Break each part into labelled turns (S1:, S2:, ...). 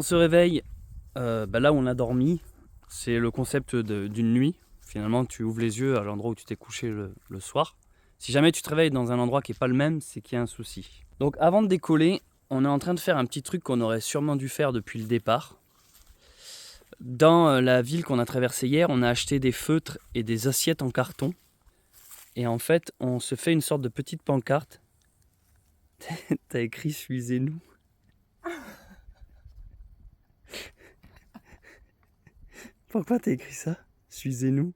S1: On se réveille là où on a dormi. C'est le concept d'une nuit. Finalement, tu ouvres les yeux à l'endroit où tu t'es couché le soir. Si jamais tu te réveilles dans un endroit qui n'est pas le même, c'est qu'il y a un souci. Donc avant de décoller, on est en train de faire un petit truc qu'on aurait sûrement dû faire depuis le départ. Dans la ville qu'on a traversée hier, on a acheté des feutres et des assiettes en carton. Et en fait, on se fait une sorte de petite pancarte. T'as écrit « Suivez-nous ». Pourquoi t'as écrit ça? Suivez-nous.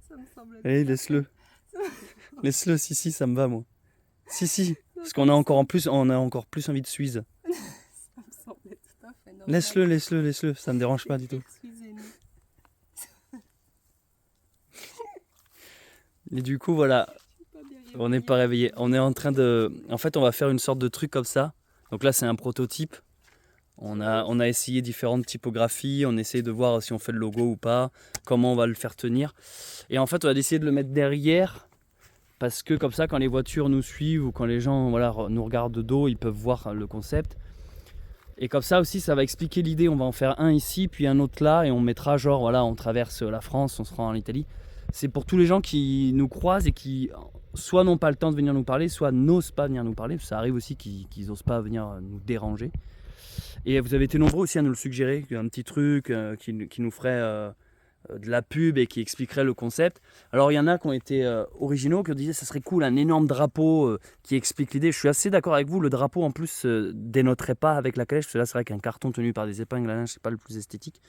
S2: Ça me semble.
S1: Allez, laisse-le. Laisse-le, si, ça me va, moi. Si, parce qu'on a encore plus envie de suivre.
S2: Ça me semblait tout à fait normal.
S1: Laisse-le, ça me dérange pas du tout.
S2: Excusez-nous.
S1: Et du coup, voilà, on n'est pas réveillé. On est en train de... En fait, on va faire une sorte de truc comme ça. Donc là, c'est un prototype. On a essayé différentes typographies, on essaie de voir si on fait le logo ou pas, comment on va le faire tenir. Et en fait, on va essayer de le mettre derrière, parce que comme ça, quand les voitures nous suivent ou quand les gens nous regardent de dos, ils peuvent voir le concept. Et comme ça aussi, ça va expliquer l'idée. On va en faire un ici, puis un autre là, et on mettra genre, voilà, on traverse la France, on se rend en Italie. C'est pour tous les gens qui nous croisent et qui soit n'ont pas le temps de venir nous parler, soit n'osent pas venir nous parler. Ça arrive aussi qu'ils n'osent pas venir nous déranger. Et vous avez été nombreux aussi à nous le suggérer, un petit truc qui nous ferait de la pub et qui expliquerait le concept. Alors il y en a qui ont été originaux, qui ont dit que ça serait cool, un énorme drapeau qui explique l'idée. Je suis assez d'accord avec vous, le drapeau en plus dénoterait pas avec la calèche, parce que là c'est vrai qu'un carton tenu par des épingles à linge, c'est pas le plus esthétique.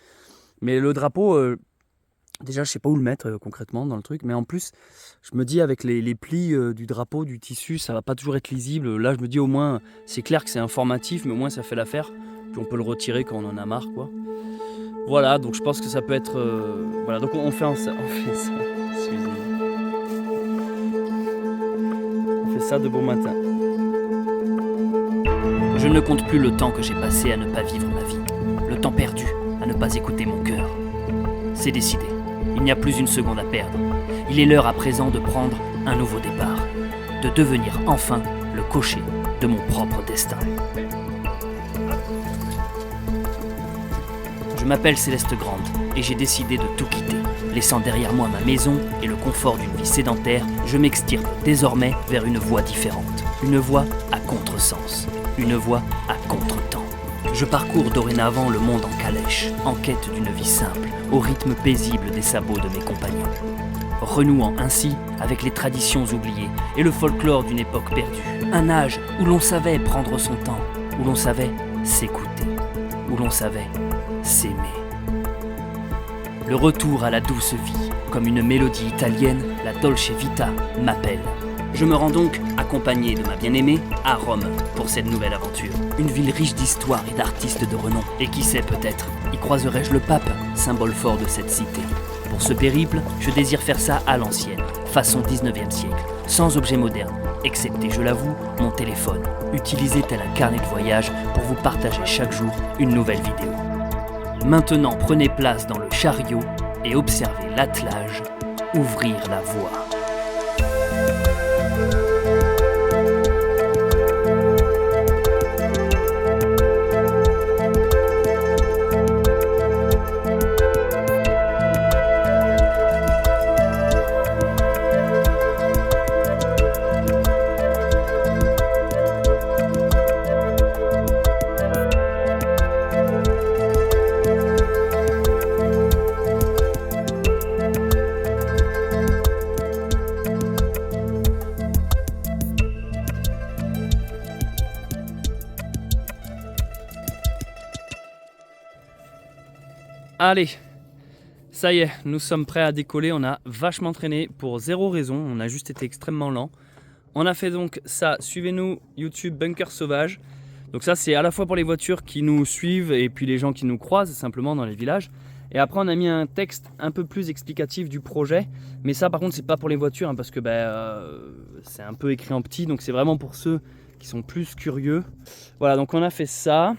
S1: Mais le drapeau, déjà je sais pas où le mettre concrètement dans le truc, mais en plus je me dis avec les plis du drapeau, du tissu, ça va pas toujours être lisible. Là je me dis au moins, c'est clair que c'est informatif, mais au moins ça fait l'affaire. Puis on peut le retirer quand on en a marre, quoi. Voilà, donc je pense que ça peut être... voilà, donc on fait ça. Excusez-moi. On fait ça de bon matin.
S3: Je ne compte plus le temps que j'ai passé à ne pas vivre ma vie. Le temps perdu à ne pas écouter mon cœur. C'est décidé. Il n'y a plus une seconde à perdre. Il est l'heure à présent de prendre un nouveau départ. De devenir enfin le cocher de mon propre destin. Je m'appelle Céleste Grande et j'ai décidé de tout quitter. Laissant derrière moi ma maison et le confort d'une vie sédentaire, je m'extirpe désormais vers une voie différente. Une voie à contresens. Une voie à contre-temps. Je parcours dorénavant le monde en calèche, en quête d'une vie simple, au rythme paisible des sabots de mes compagnons. Renouant ainsi avec les traditions oubliées et le folklore d'une époque perdue. Un âge où l'on savait prendre son temps, où l'on savait s'écouter, où l'on savait s'aimer. Le retour à la douce vie, comme une mélodie italienne, la Dolce Vita m'appelle. Je me rends donc, accompagné de ma bien-aimée, à Rome pour cette nouvelle aventure. Une ville riche d'histoire et d'artistes de renom. Et qui sait peut-être, y croiserai-je le pape, symbole fort de cette cité. Pour ce périple, je désire faire ça à l'ancienne, façon 19e siècle, sans objet moderne, excepté, je l'avoue, mon téléphone, utilisé tel un carnet de voyage pour vous partager chaque jour une nouvelle vidéo. Maintenant, prenez place dans le chariot et observez l'attelage ouvrir la voie.
S1: Allez, ça y est, nous sommes prêts à décoller. On a vachement traîné pour zéro raison, on a juste été extrêmement lent. On a fait donc ça, suivez-nous YouTube Bunker Sauvage. Donc ça c'est à la fois pour les voitures qui nous suivent et puis les gens qui nous croisent simplement dans les villages. Et après on a mis un texte un peu plus explicatif du projet. Mais ça par contre c'est pas pour les voitures parce que c'est un peu écrit en petit. Donc c'est vraiment pour ceux qui sont plus curieux. Voilà, donc on a fait ça.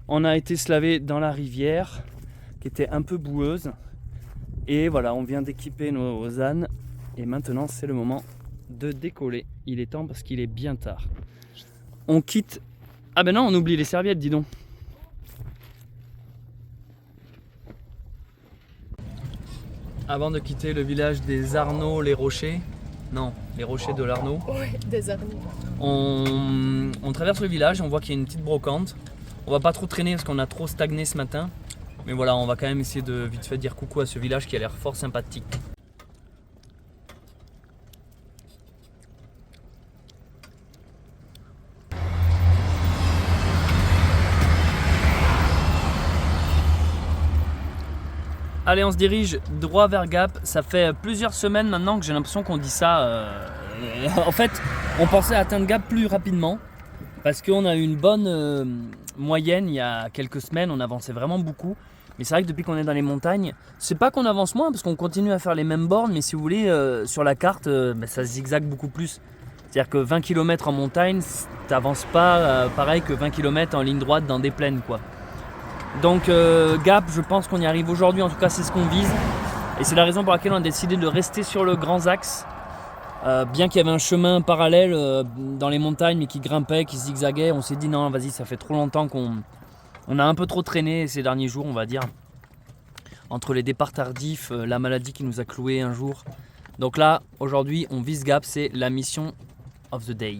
S1: On a été se laver dans la rivière qui était un peu boueuse. Et voilà, on vient d'équiper nos ânes. Et maintenant, c'est le moment de décoller. Il est temps parce qu'il est bien tard. On quitte Ah ben non, on oublie les serviettes, dis donc. Avant de quitter le village des Arnaud, les Rochers, non, les Rochers de l'Arnaud,
S2: Ouais, des Arnaud.
S1: on traverse le village, on voit qu'il y a une petite brocante. On va pas trop traîner parce qu'on a trop stagné ce matin. Mais voilà, on va quand même essayer de vite fait dire coucou à ce village qui a l'air fort sympathique. Allez, on se dirige droit vers Gap. Ça fait plusieurs semaines maintenant que j'ai l'impression qu'on dit ça. En fait, on pensait atteindre Gap plus rapidement parce qu'on a eu une bonne moyenne il y a quelques semaines. On avançait vraiment beaucoup. Mais c'est vrai que depuis qu'on est dans les montagnes, c'est pas qu'on avance moins parce qu'on continue à faire les mêmes bornes. Mais si vous voulez, sur la carte, ça zigzague beaucoup plus. C'est-à-dire que 20 km en montagne, t'avances pas pareil que 20 km en ligne droite dans des plaines, quoi. Donc Gap, je pense qu'on y arrive aujourd'hui, en tout cas c'est ce qu'on vise. Et c'est la raison pour laquelle on a décidé de rester sur le grand axe. Bien qu'il y avait un chemin parallèle dans les montagnes mais qui grimpait, qui zigzaguait, on s'est dit non vas-y, ça fait trop longtemps qu'on a un peu trop traîné ces derniers jours, on va dire. Entre les départs tardifs, la maladie qui nous a cloués un jour. Donc là, aujourd'hui, on vise Gap, c'est la mission of the day.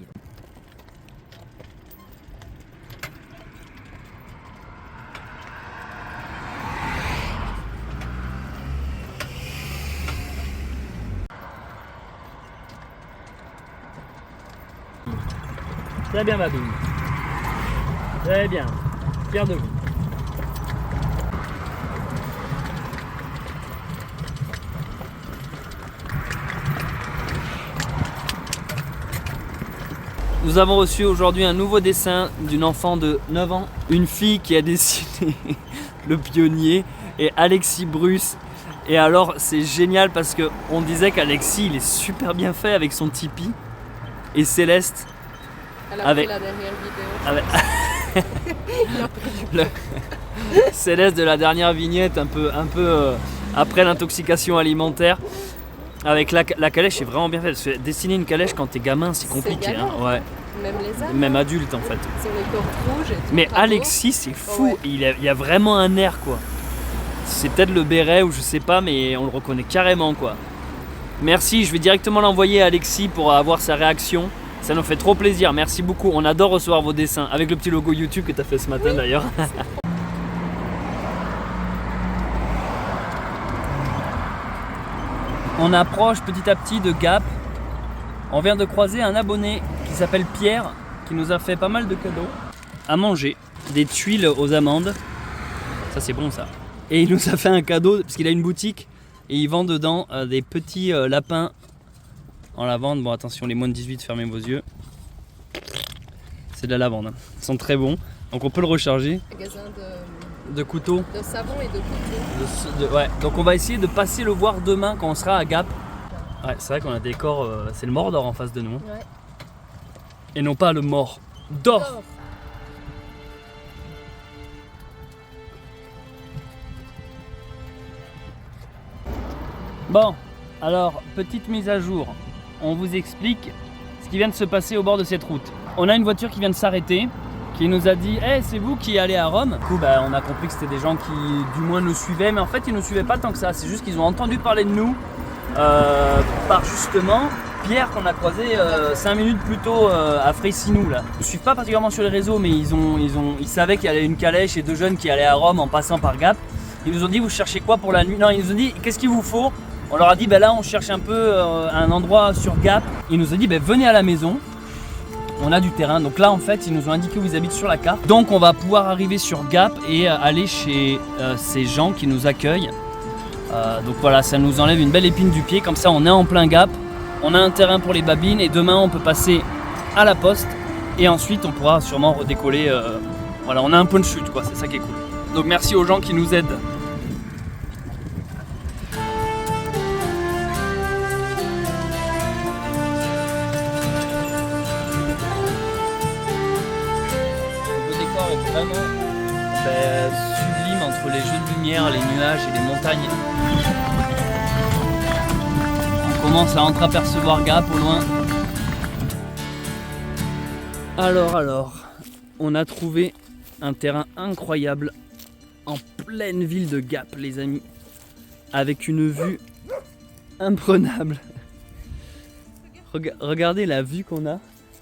S1: Très bien, Badoum. Très bien. Fier de vous. Nous avons reçu aujourd'hui un nouveau dessin d'une enfant de 9 ans. Une fille qui a dessiné le pionnier et Alexis Bruce. Et alors, c'est génial parce qu'on disait qu'Alexis, il est super bien fait avec son Tipeee. Et Céleste...
S2: Elle a
S1: avec
S2: pris la dernière vidéo. Il a pris du
S1: Céleste de la dernière vignette, un peu après l'intoxication alimentaire. Avec la calèche est vraiment bien faite. Parce que dessiner une calèche quand t'es gamin, c'est compliqué.
S2: galère.
S1: Hein, ouais.
S2: Même les arbres.
S1: Même adulte en fait.
S2: Sur les cordes rouges et tout.
S1: Mais
S2: bravo.
S1: Alexis, c'est fou.
S2: Ouais.
S1: Il y a vraiment un air quoi. C'est peut-être le béret ou je sais pas, mais on le reconnaît carrément quoi. Merci, je vais directement l'envoyer à Alexis pour avoir sa réaction. Ça nous fait trop plaisir, merci beaucoup. On adore recevoir vos dessins avec le petit logo YouTube que tu as fait ce matin d'ailleurs. On approche petit à petit de Gap. On vient de croiser un abonné qui s'appelle Pierre qui nous a fait pas mal de cadeaux à manger. Des tuiles aux amandes. Ça c'est bon ça. Et il nous a fait un cadeau parce qu'il a une boutique et il vend dedans des petits lapins en lavande. Bon attention, les moins de 18, fermez vos yeux. C'est de la lavande, hein. Ils sont très bons. Donc on peut le recharger.
S2: Magasin
S1: De couteaux.
S2: de savon et de couteaux.
S1: Ouais. Donc on va essayer de passer le voir demain quand on sera à Gap. Ouais, c'est vrai qu'on a des décors, c'est le Mordor en face de nous.
S2: Ouais.
S1: Et non pas le Mort d'or.
S2: Or.
S1: Bon, alors petite mise à jour. On vous explique ce qui vient de se passer au bord de cette route. On a une voiture qui vient de s'arrêter, qui nous a dit hey, c'est vous qui allez à Rome. Du coup, on a compris que c'était des gens qui du moins nous suivaient, mais en fait ils ne nous suivaient pas tant que ça. C'est juste qu'ils ont entendu parler de nous par justement Pierre qu'on a croisé 5 minutes plus tôt à Freycinou là. Ils ne suivent pas particulièrement sur les réseaux, mais ils savaient qu'il y avait une calèche et deux jeunes qui allaient à Rome en passant par Gap. Ils nous ont dit vous cherchez quoi pour la nuit? Non, ils nous ont dit qu'est-ce qu'il vous faut? On leur a dit là on cherche un peu un endroit sur Gap. Ils nous ont dit venez à la maison. On a du terrain, donc là en fait ils nous ont indiqué où ils habitent sur la carte. Donc on va pouvoir arriver sur Gap et aller chez ces gens qui nous accueillent. Donc voilà, ça nous enlève une belle épine du pied, comme ça on est en plein Gap. On a un terrain pour les babines et demain on peut passer à la poste. Et ensuite on pourra sûrement redécoller. Voilà, on a un point de chute quoi, c'est ça qui est cool. Donc merci aux gens qui nous aident. Vraiment sublime entre les jeux de lumière, les nuages et les montagnes. On commence à entreapercevoir Gap au loin. Alors, On a trouvé un terrain incroyable en pleine ville de Gap, les amis, avec une vue imprenable. Regardez la vue qu'on a.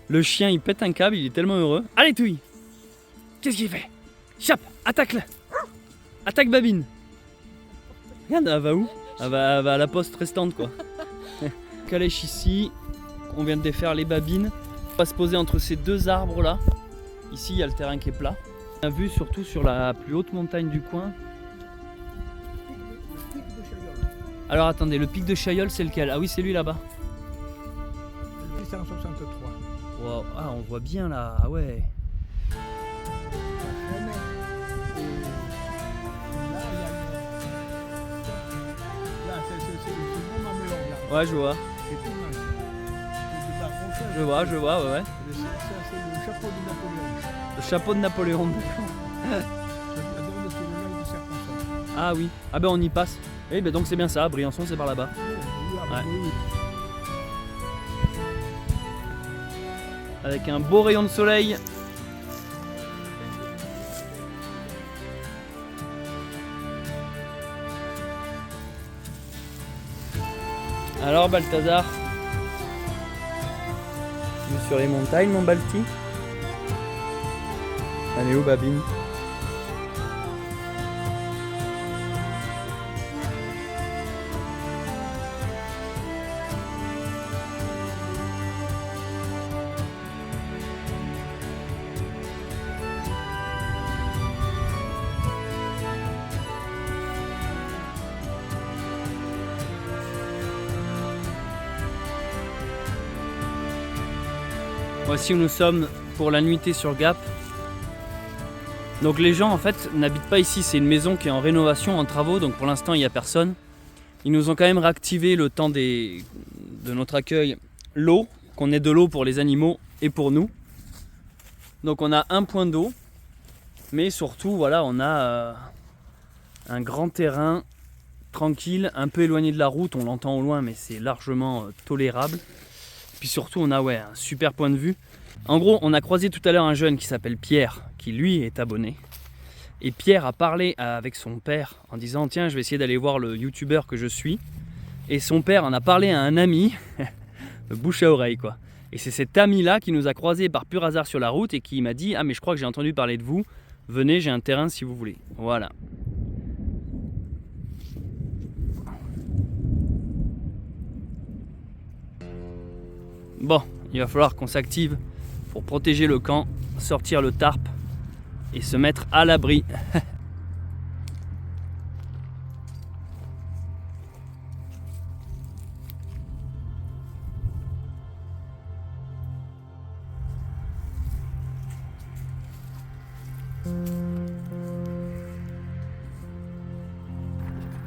S1: Le chien il pète un câble, il est tellement heureux. Allez Touille, qu'est-ce qu'il fait? Chape, attaque-le. Attaque Babine. Regarde, elle va où? Elle va à la poste restante quoi. Calèche ici, on vient de défaire les babines. On va se poser entre ces deux arbres là. Ici il y a le terrain qui est plat. On a vu surtout sur la plus haute montagne du coin. Alors attendez, le pic de Chailleul c'est lequel? Ah oui c'est lui là-bas.
S2: Le 863.
S1: Wow. Ah on voit bien là, ah ouais. Ouais je vois. Je vois, ouais ouais.
S2: C'est le chapeau de Napoléon.
S1: Le chapeau de Napoléon. Ah oui, ah ben on y passe. Oui ben donc c'est bien ça, Briançon c'est par là-bas. Ouais. Avec un beau rayon de soleil. Alors Balthazar, tu es sur les montagnes mon Balti? Elle est où Babine? Voici où nous sommes pour la nuitée sur Gap. Donc les gens en fait n'habitent pas ici, c'est une maison qui est en rénovation, en travaux, donc pour l'instant il n'y a personne. Ils nous ont quand même réactivé le temps de notre accueil l'eau, qu'on ait de l'eau pour les animaux et pour nous. Donc on a un point d'eau, mais surtout voilà on a un grand terrain tranquille, un peu éloigné de la route, on l'entend au loin mais c'est largement tolérable. Puis surtout on a un super point de vue. En gros on a croisé tout à l'heure un jeune qui s'appelle Pierre, qui lui est abonné. Et Pierre a parlé avec son père en disant tiens je vais essayer d'aller voir le youtubeur que je suis. Et son père en a parlé à un ami, bouche à oreille quoi. Et c'est cet ami là qui nous a croisés par pur hasard sur la route et qui m'a dit ah mais je crois que j'ai entendu parler de vous, venez j'ai un terrain si vous voulez. Voilà. Bon, il va falloir qu'on s'active pour protéger le camp, sortir le tarp et se mettre à l'abri.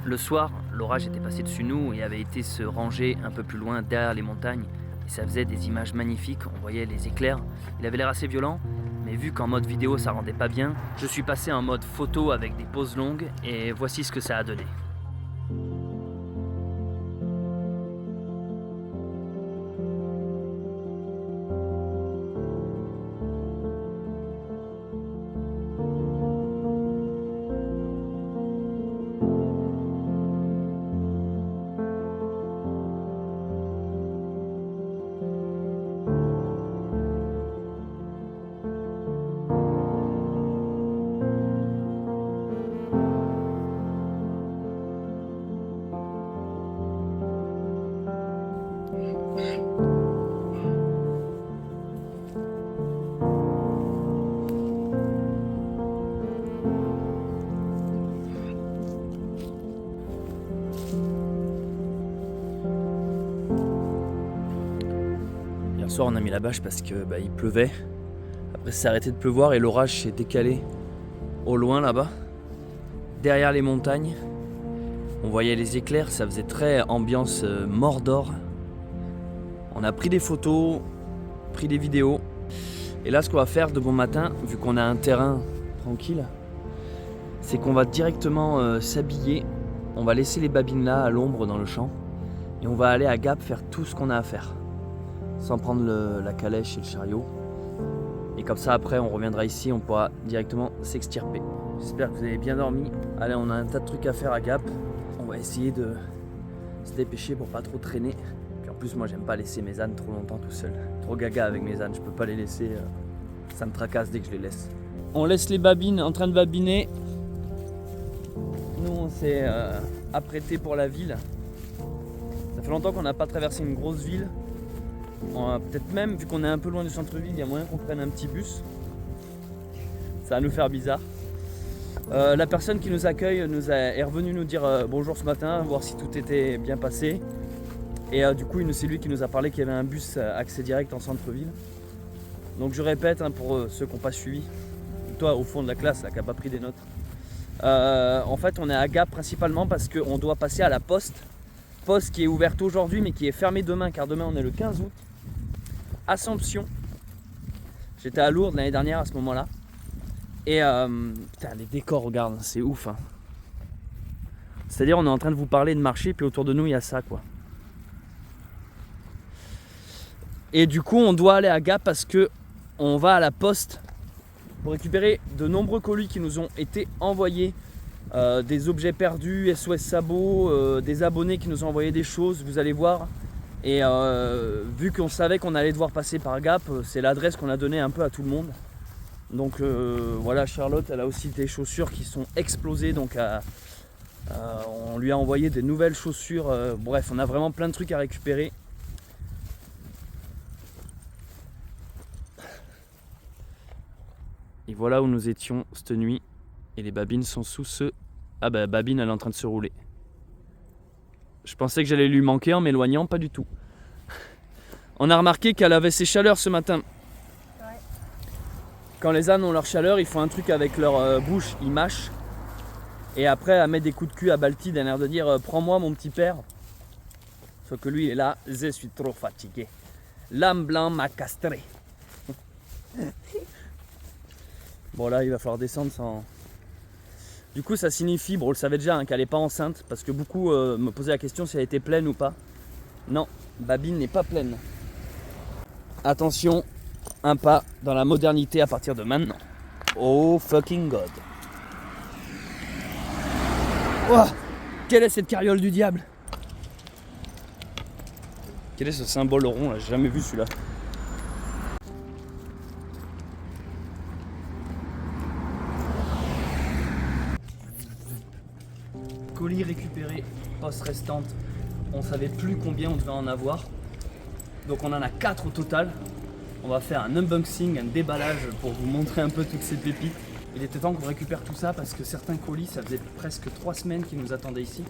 S1: Le soir, l'orage était passé dessus nous et avait été se ranger un peu plus loin derrière les montagnes. Ça faisait des images magnifiques, on voyait les éclairs. Il avait l'air assez violent, mais vu qu'en mode vidéo ça rendait pas bien, je suis passé en mode photo avec des pauses longues et voici ce que ça a donné. Hier soir on a mis la bâche parce que il pleuvait. Après ça s'est arrêté de pleuvoir et l'orage s'est décalé au loin là-bas. Derrière les montagnes, on voyait les éclairs, ça faisait très ambiance Mordor. On a pris des photos, pris des vidéos. Et là ce qu'on va faire de bon matin, vu qu'on a un terrain tranquille, c'est qu'on va directement s'habiller. On va laisser les babines là à l'ombre dans le champ. Et on va aller à Gap faire tout ce qu'on a à faire. Sans prendre la calèche et le chariot. Et comme ça après on reviendra ici, on pourra directement s'extirper. J'espère que vous avez bien dormi. Allez, on a un tas de trucs à faire à Gap. On va essayer de se dépêcher pour pas trop traîner. Puis en plus moi j'aime pas laisser mes ânes trop longtemps tout seul. Trop gaga avec mes ânes, je peux pas les laisser. Ça me tracasse dès que je les laisse. On laisse les babines en train de babiner. Nous on s'est apprêté pour la ville. Ça fait longtemps qu'on n'a pas traversé une grosse ville. Peut-être même, vu qu'on est un peu loin du centre-ville, il y a moyen qu'on prenne un petit bus. Ça va nous faire bizarre. La personne qui nous accueille est revenue nous dire bonjour ce matin, voir si tout était bien passé. Et du coup, c'est lui qui nous a parlé qu'il y avait un bus accès direct en centre-ville. Donc je répète, pour ceux qui n'ont pas suivi, toi au fond de la classe là, qui n'a pas pris des notes. En fait, on est à Gap principalement parce qu'on doit passer à la poste. Poste qui est ouverte aujourd'hui mais qui est fermée demain, car demain on est le 15 août. Assomption. J'étais à Lourdes l'année dernière à ce moment-là. Et putain, les décors, regarde, c'est ouf. Hein. C'est-à-dire on est en train de vous parler de marché, puis autour de nous il y a ça quoi. Et du coup on doit aller à Gap parce que on va à la poste pour récupérer de nombreux colis qui nous ont été envoyés. Des objets perdus, SOS Sabot, des abonnés qui nous ont envoyé des choses, vous allez voir. Et vu qu'on savait qu'on allait devoir passer par Gap, c'est l'adresse qu'on a donnée un peu à tout le monde. Donc voilà, Charlotte, elle a aussi des chaussures qui sont explosées, donc on lui a envoyé des nouvelles chaussures. Bref, on a vraiment plein de trucs à récupérer. Et voilà où nous étions cette nuit. Et les babines sont sous ce... Ah bah Babine elle est en train de se rouler. Je pensais que j'allais lui manquer en m'éloignant, pas du tout. On a remarqué qu'elle avait ses chaleurs ce matin.
S2: Ouais.
S1: Quand les ânes ont leur chaleur, ils font un truc avec leur bouche, ils mâchent. Et après elle met des coups de cul à Balti d'un air de dire prends-moi mon petit père. Sauf que lui il est là, je suis trop fatigué. L'âme blanc m'a castré. Bon là il va falloir descendre sans... Du coup ça signifie, bon on le savait déjà, qu'elle n'est pas enceinte, parce que beaucoup me posaient la question si elle était pleine ou pas. Non, Babine n'est pas pleine. Attention, un pas dans la modernité à partir de maintenant. Oh fucking god. Oh, quelle est cette carriole du diable? Quel est ce symbole rond là? J'ai jamais vu celui-là. Colis récupérés, poste restante, on savait plus combien on devait en avoir. Donc on en a 4 au total. On va faire un unboxing, un déballage pour vous montrer un peu toutes ces pépites. Il était temps qu'on récupère tout ça parce que certains colis, ça faisait presque 3 semaines qu'ils nous attendaient ici.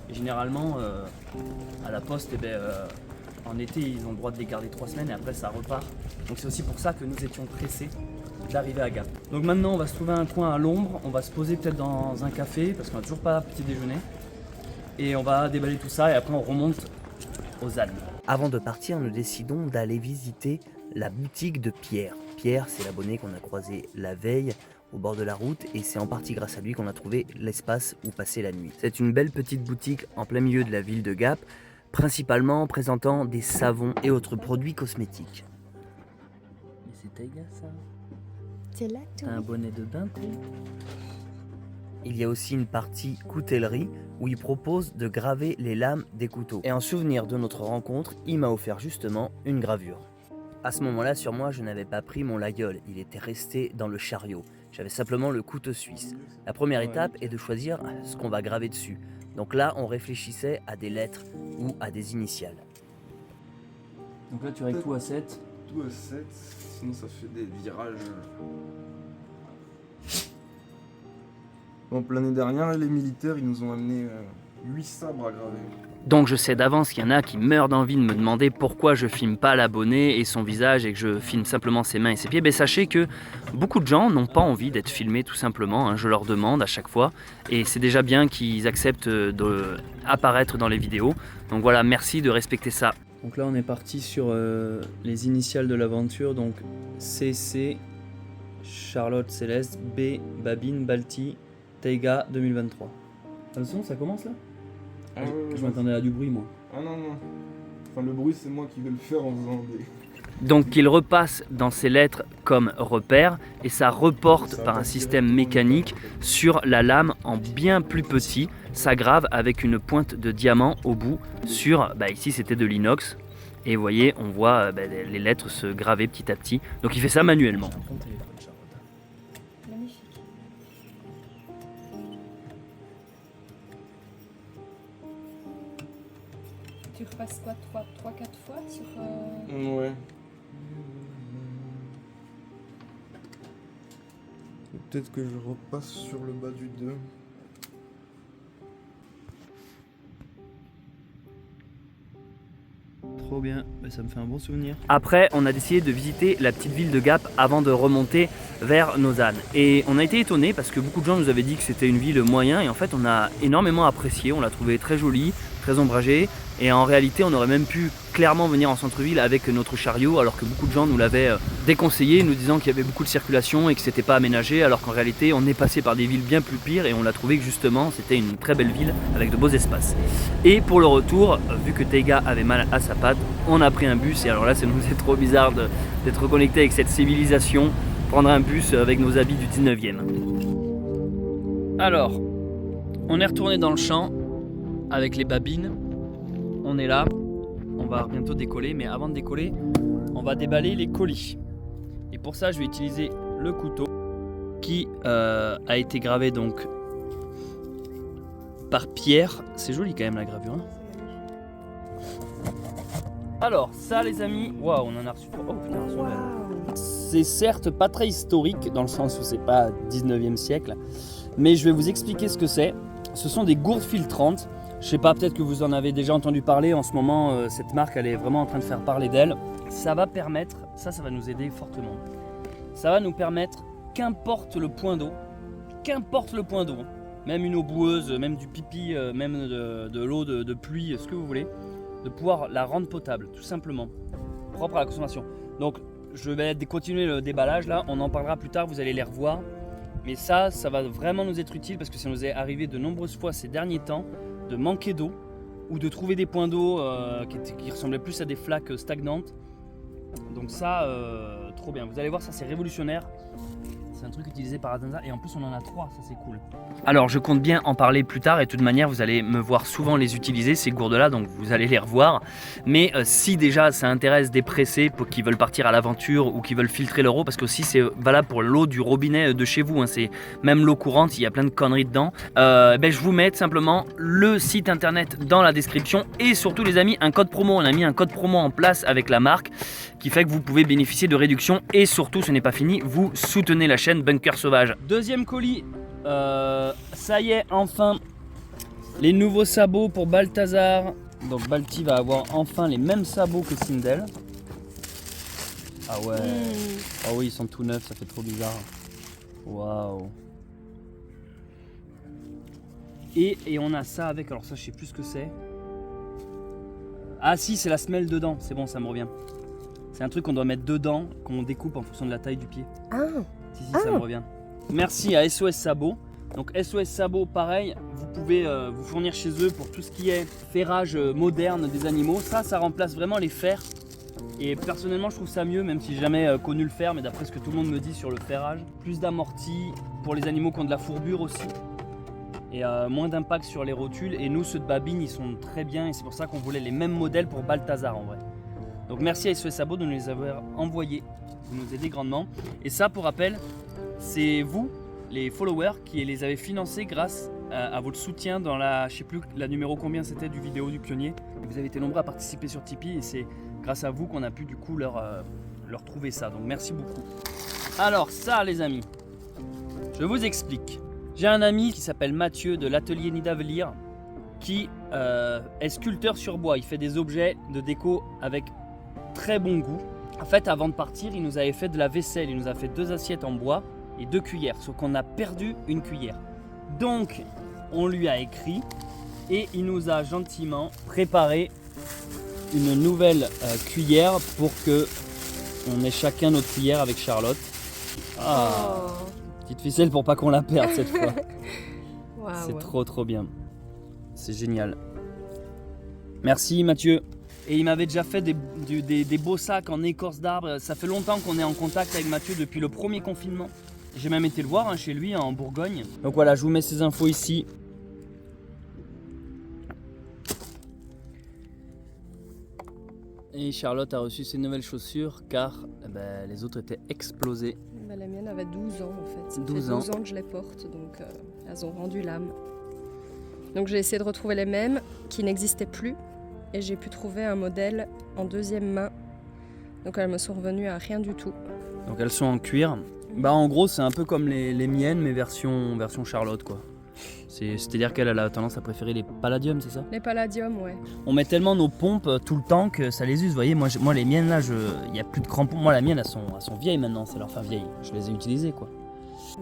S1: Et généralement, à la poste, en été, ils ont le droit de les garder 3 semaines et après ça repart. Donc c'est aussi pour ça que nous étions pressés d'arriver à Gap. Donc maintenant on va se trouver un coin à l'ombre, on va se poser peut-être dans un café parce qu'on n'a toujours pas petit déjeuner. Et on va déballer tout ça et après on remonte aux ânes.
S3: Avant de partir, nous décidons d'aller visiter la boutique de Pierre. Pierre, c'est l'abonné qu'on a croisé la veille au bord de la route et c'est en partie grâce à lui qu'on a trouvé l'espace où passer la nuit. C'est une belle petite boutique en plein milieu de la ville de Gap, principalement présentant des savons et autres produits cosmétiques.
S1: Mais c'est Taiga ça?
S2: C'est là tout.
S1: T'as un bonnet de bain toi?
S3: Il y a aussi une partie coutellerie où il propose de graver les lames des couteaux. Et en souvenir de notre rencontre, il m'a offert justement une gravure. À ce moment-là, sur moi, je n'avais pas pris mon laguiole, il était resté dans le chariot. J'avais simplement le couteau suisse. La première étape est de choisir ce qu'on va graver dessus. Donc là, on réfléchissait à des lettres ou à des initiales.
S1: Donc là tu règles tout à 7.
S4: Tout à 7, sinon ça fait des virages. Donc l'année dernière, les militaires, ils nous ont amené 8 sabres à graver.
S3: Donc je sais d'avance qu'il y en a qui meurent d'envie de me demander pourquoi je filme pas l'abonné et son visage et que je filme simplement ses mains et ses pieds. Mais sachez que beaucoup de gens n'ont pas envie d'être filmés tout simplement, hein, je leur demande à chaque fois. Et c'est déjà bien qu'ils acceptent d'apparaître dans les vidéos. Donc voilà, merci de respecter ça.
S1: Donc là on est parti sur les initiales de l'aventure, donc CC, Charlotte Céleste, B, Babine, Balti, Taiga 2023. Attention, ça commence là? Je m'attendais à du bruit moi.
S4: Ah non, non. Enfin, le bruit, c'est moi qui vais le faire en faisant
S3: Donc qu'il repasse dans ces lettres comme repère et ça reporte par un système mécanique sur la lame en bien plus petit. Ça grave avec une pointe de diamant au bout sur, ici c'était de l'inox. Et vous voyez, on voit les lettres se graver petit à petit. Donc il fait ça manuellement.
S2: Magnifique. Tu repasses quoi 3-4 fois sur...
S4: Ouais. Peut-être que je repasse sur le bas du 2.
S1: Trop bien, ça me fait un bon souvenir.
S3: Après, on a décidé de visiter la petite ville de Gap avant de remonter vers Lausanne. Et on a été étonnés parce que beaucoup de gens nous avaient dit que c'était une ville moyen et en fait on a énormément apprécié, on l'a trouvé très jolie, très ombragée et en réalité on aurait même pu clairement venir en centre-ville avec notre chariot alors que beaucoup de gens nous l'avaient déconseillé nous disant qu'il y avait beaucoup de circulation et que c'était pas aménagé alors qu'en réalité on est passé par des villes bien plus pires et on l'a trouvé que justement c'était une très belle ville avec de beaux espaces. Et pour le retour, vu que Taiga avait mal à sa patte, on a pris un bus et alors là ça nous est trop bizarre d'être reconnecté avec cette civilisation, prendre un bus avec nos habits du 19e.
S1: Alors, on est retourné dans le champ avec les babines. On est là, on va bientôt décoller, mais avant de décoller, on va déballer les colis. Et pour ça, je vais utiliser le couteau qui a été gravé donc par Pierre. C'est joli quand même la gravure. Hein. Alors, ça les amis, waouh, on en a reçu. Oh putain, c'est certes pas très historique dans le sens où c'est pas 19e siècle, mais je vais vous expliquer ce que c'est. Ce sont des gourdes filtrantes. Je sais pas, peut-être que vous en avez déjà entendu parler. En ce moment, cette marque, elle est vraiment en train de faire parler d'elle. Ça va permettre, ça va nous aider fortement. Ça va nous permettre, qu'importe le point d'eau, même une eau boueuse, même du pipi, même de l'eau de pluie, ce que vous voulez, de pouvoir la rendre potable, tout simplement, propre à la consommation. Donc, je vais continuer le déballage là. On en parlera plus tard, vous allez les revoir. Mais ça va vraiment nous être utile parce que ça nous est arrivé de nombreuses fois ces derniers temps de manquer d'eau ou de trouver des points d'eau qui ressemblaient plus à des flaques stagnantes. Donc ça, trop bien. Vous allez voir, ça c'est révolutionnaire. C'est un truc utilisé par Adanza et en plus on en a 3, ça c'est cool.
S3: Alors je compte bien en parler plus tard et de toute manière vous allez me voir souvent les utiliser ces gourdes là donc vous allez les revoir. Mais si déjà ça intéresse des pressés pour qui veulent partir à l'aventure ou qui veulent filtrer leur eau parce que aussi c'est valable pour l'eau du robinet de chez vous, hein, c'est même l'eau courante, il y a plein de conneries dedans. Je vous mets simplement le site internet dans la description et surtout les amis un code promo, on a mis un code promo en place avec la marque qui fait que vous pouvez bénéficier de réductions et surtout ce n'est pas fini, vous soutenez la chaîne Bunker Sauvage.
S1: Deuxième colis, ça y est, enfin les nouveaux sabots pour Balthazar. Donc Balti va avoir enfin les mêmes sabots que Sindel. Ah ouais, ah oui, ils sont tout neufs, ça fait trop bizarre. Waouh. Et on a ça avec, alors ça je sais plus ce que c'est. Ah si, c'est la semelle dedans, c'est bon, ça me revient. C'est un truc qu'on doit mettre dedans, qu'on découpe en fonction de la taille du pied.
S2: Ah.
S1: Si, ça me revient. Merci à SOS Sabot. Donc SOS Sabot, pareil, vous pouvez vous fournir chez eux pour tout ce qui est ferrage moderne des animaux. Ça remplace vraiment les fers. Et personnellement, je trouve ça mieux, même si j'ai jamais connu le fer, mais d'après ce que tout le monde me dit sur le ferrage. Plus d'amorti pour les animaux qui ont de la fourbure aussi. Et moins d'impact sur les rotules. Et nous, ceux de Babine, ils sont très bien. Et c'est pour ça qu'on voulait les mêmes modèles pour Balthazar en vrai. Donc merci à SOS Sabot de nous les avoir envoyés. Vous nous aidez grandement. Et ça, pour rappel, c'est vous, les followers, qui les avez financés grâce à votre soutien dans la, je sais plus la numéro combien c'était du vidéo du pionnier. Vous avez été nombreux à participer sur Tipeee et c'est grâce à vous qu'on a pu du coup leur trouver ça. Donc merci beaucoup. Alors ça les amis, je vous explique. J'ai un ami qui s'appelle Mathieu de l'atelier Nidavellir qui est sculpteur sur bois. Il fait des objets de déco avec très bon goût. En fait, avant de partir, il nous avait fait de la vaisselle. Il nous a fait 2 assiettes en bois et 2 cuillères. Sauf qu'on a perdu une cuillère. Donc, on lui a écrit et il nous a gentiment préparé une nouvelle cuillère pour que on ait chacun notre cuillère avec Charlotte. Ah, petite ficelle pour pas qu'on la perde cette fois.
S2: Wow,
S1: c'est trop bien. C'est génial. Merci Mathieu. Et il m'avait déjà fait des beaux sacs en écorce d'arbre. Ça fait longtemps qu'on est en contact avec Mathieu depuis le premier confinement. J'ai même été le voir chez lui en Bourgogne. Donc voilà, je vous mets ces infos ici. Et Charlotte a reçu ses nouvelles chaussures car les autres étaient explosées.
S2: La mienne avait 12 ans en fait. Ça
S1: 12
S2: fait 12
S1: ans
S2: ans que je les porte, donc elles ont rendu l'âme. Donc j'ai essayé de retrouver les mêmes qui n'existaient plus et j'ai pu trouver un modèle en deuxième main. Donc elles me sont revenues à rien du tout.
S1: Donc elles sont en cuir. En gros c'est un peu comme les miennes mais version Charlotte quoi. C'est-à-dire qu'elle a tendance à préférer les palladiums, c'est ça?
S2: Les palladiums, ouais.
S1: On met tellement nos pompes tout le temps que ça les use. Vous voyez, moi les miennes là, il n'y a plus de crampons. Moi la mienne, elles sont vieilles maintenant, c'est leur fin vieille. Je les ai utilisées quoi.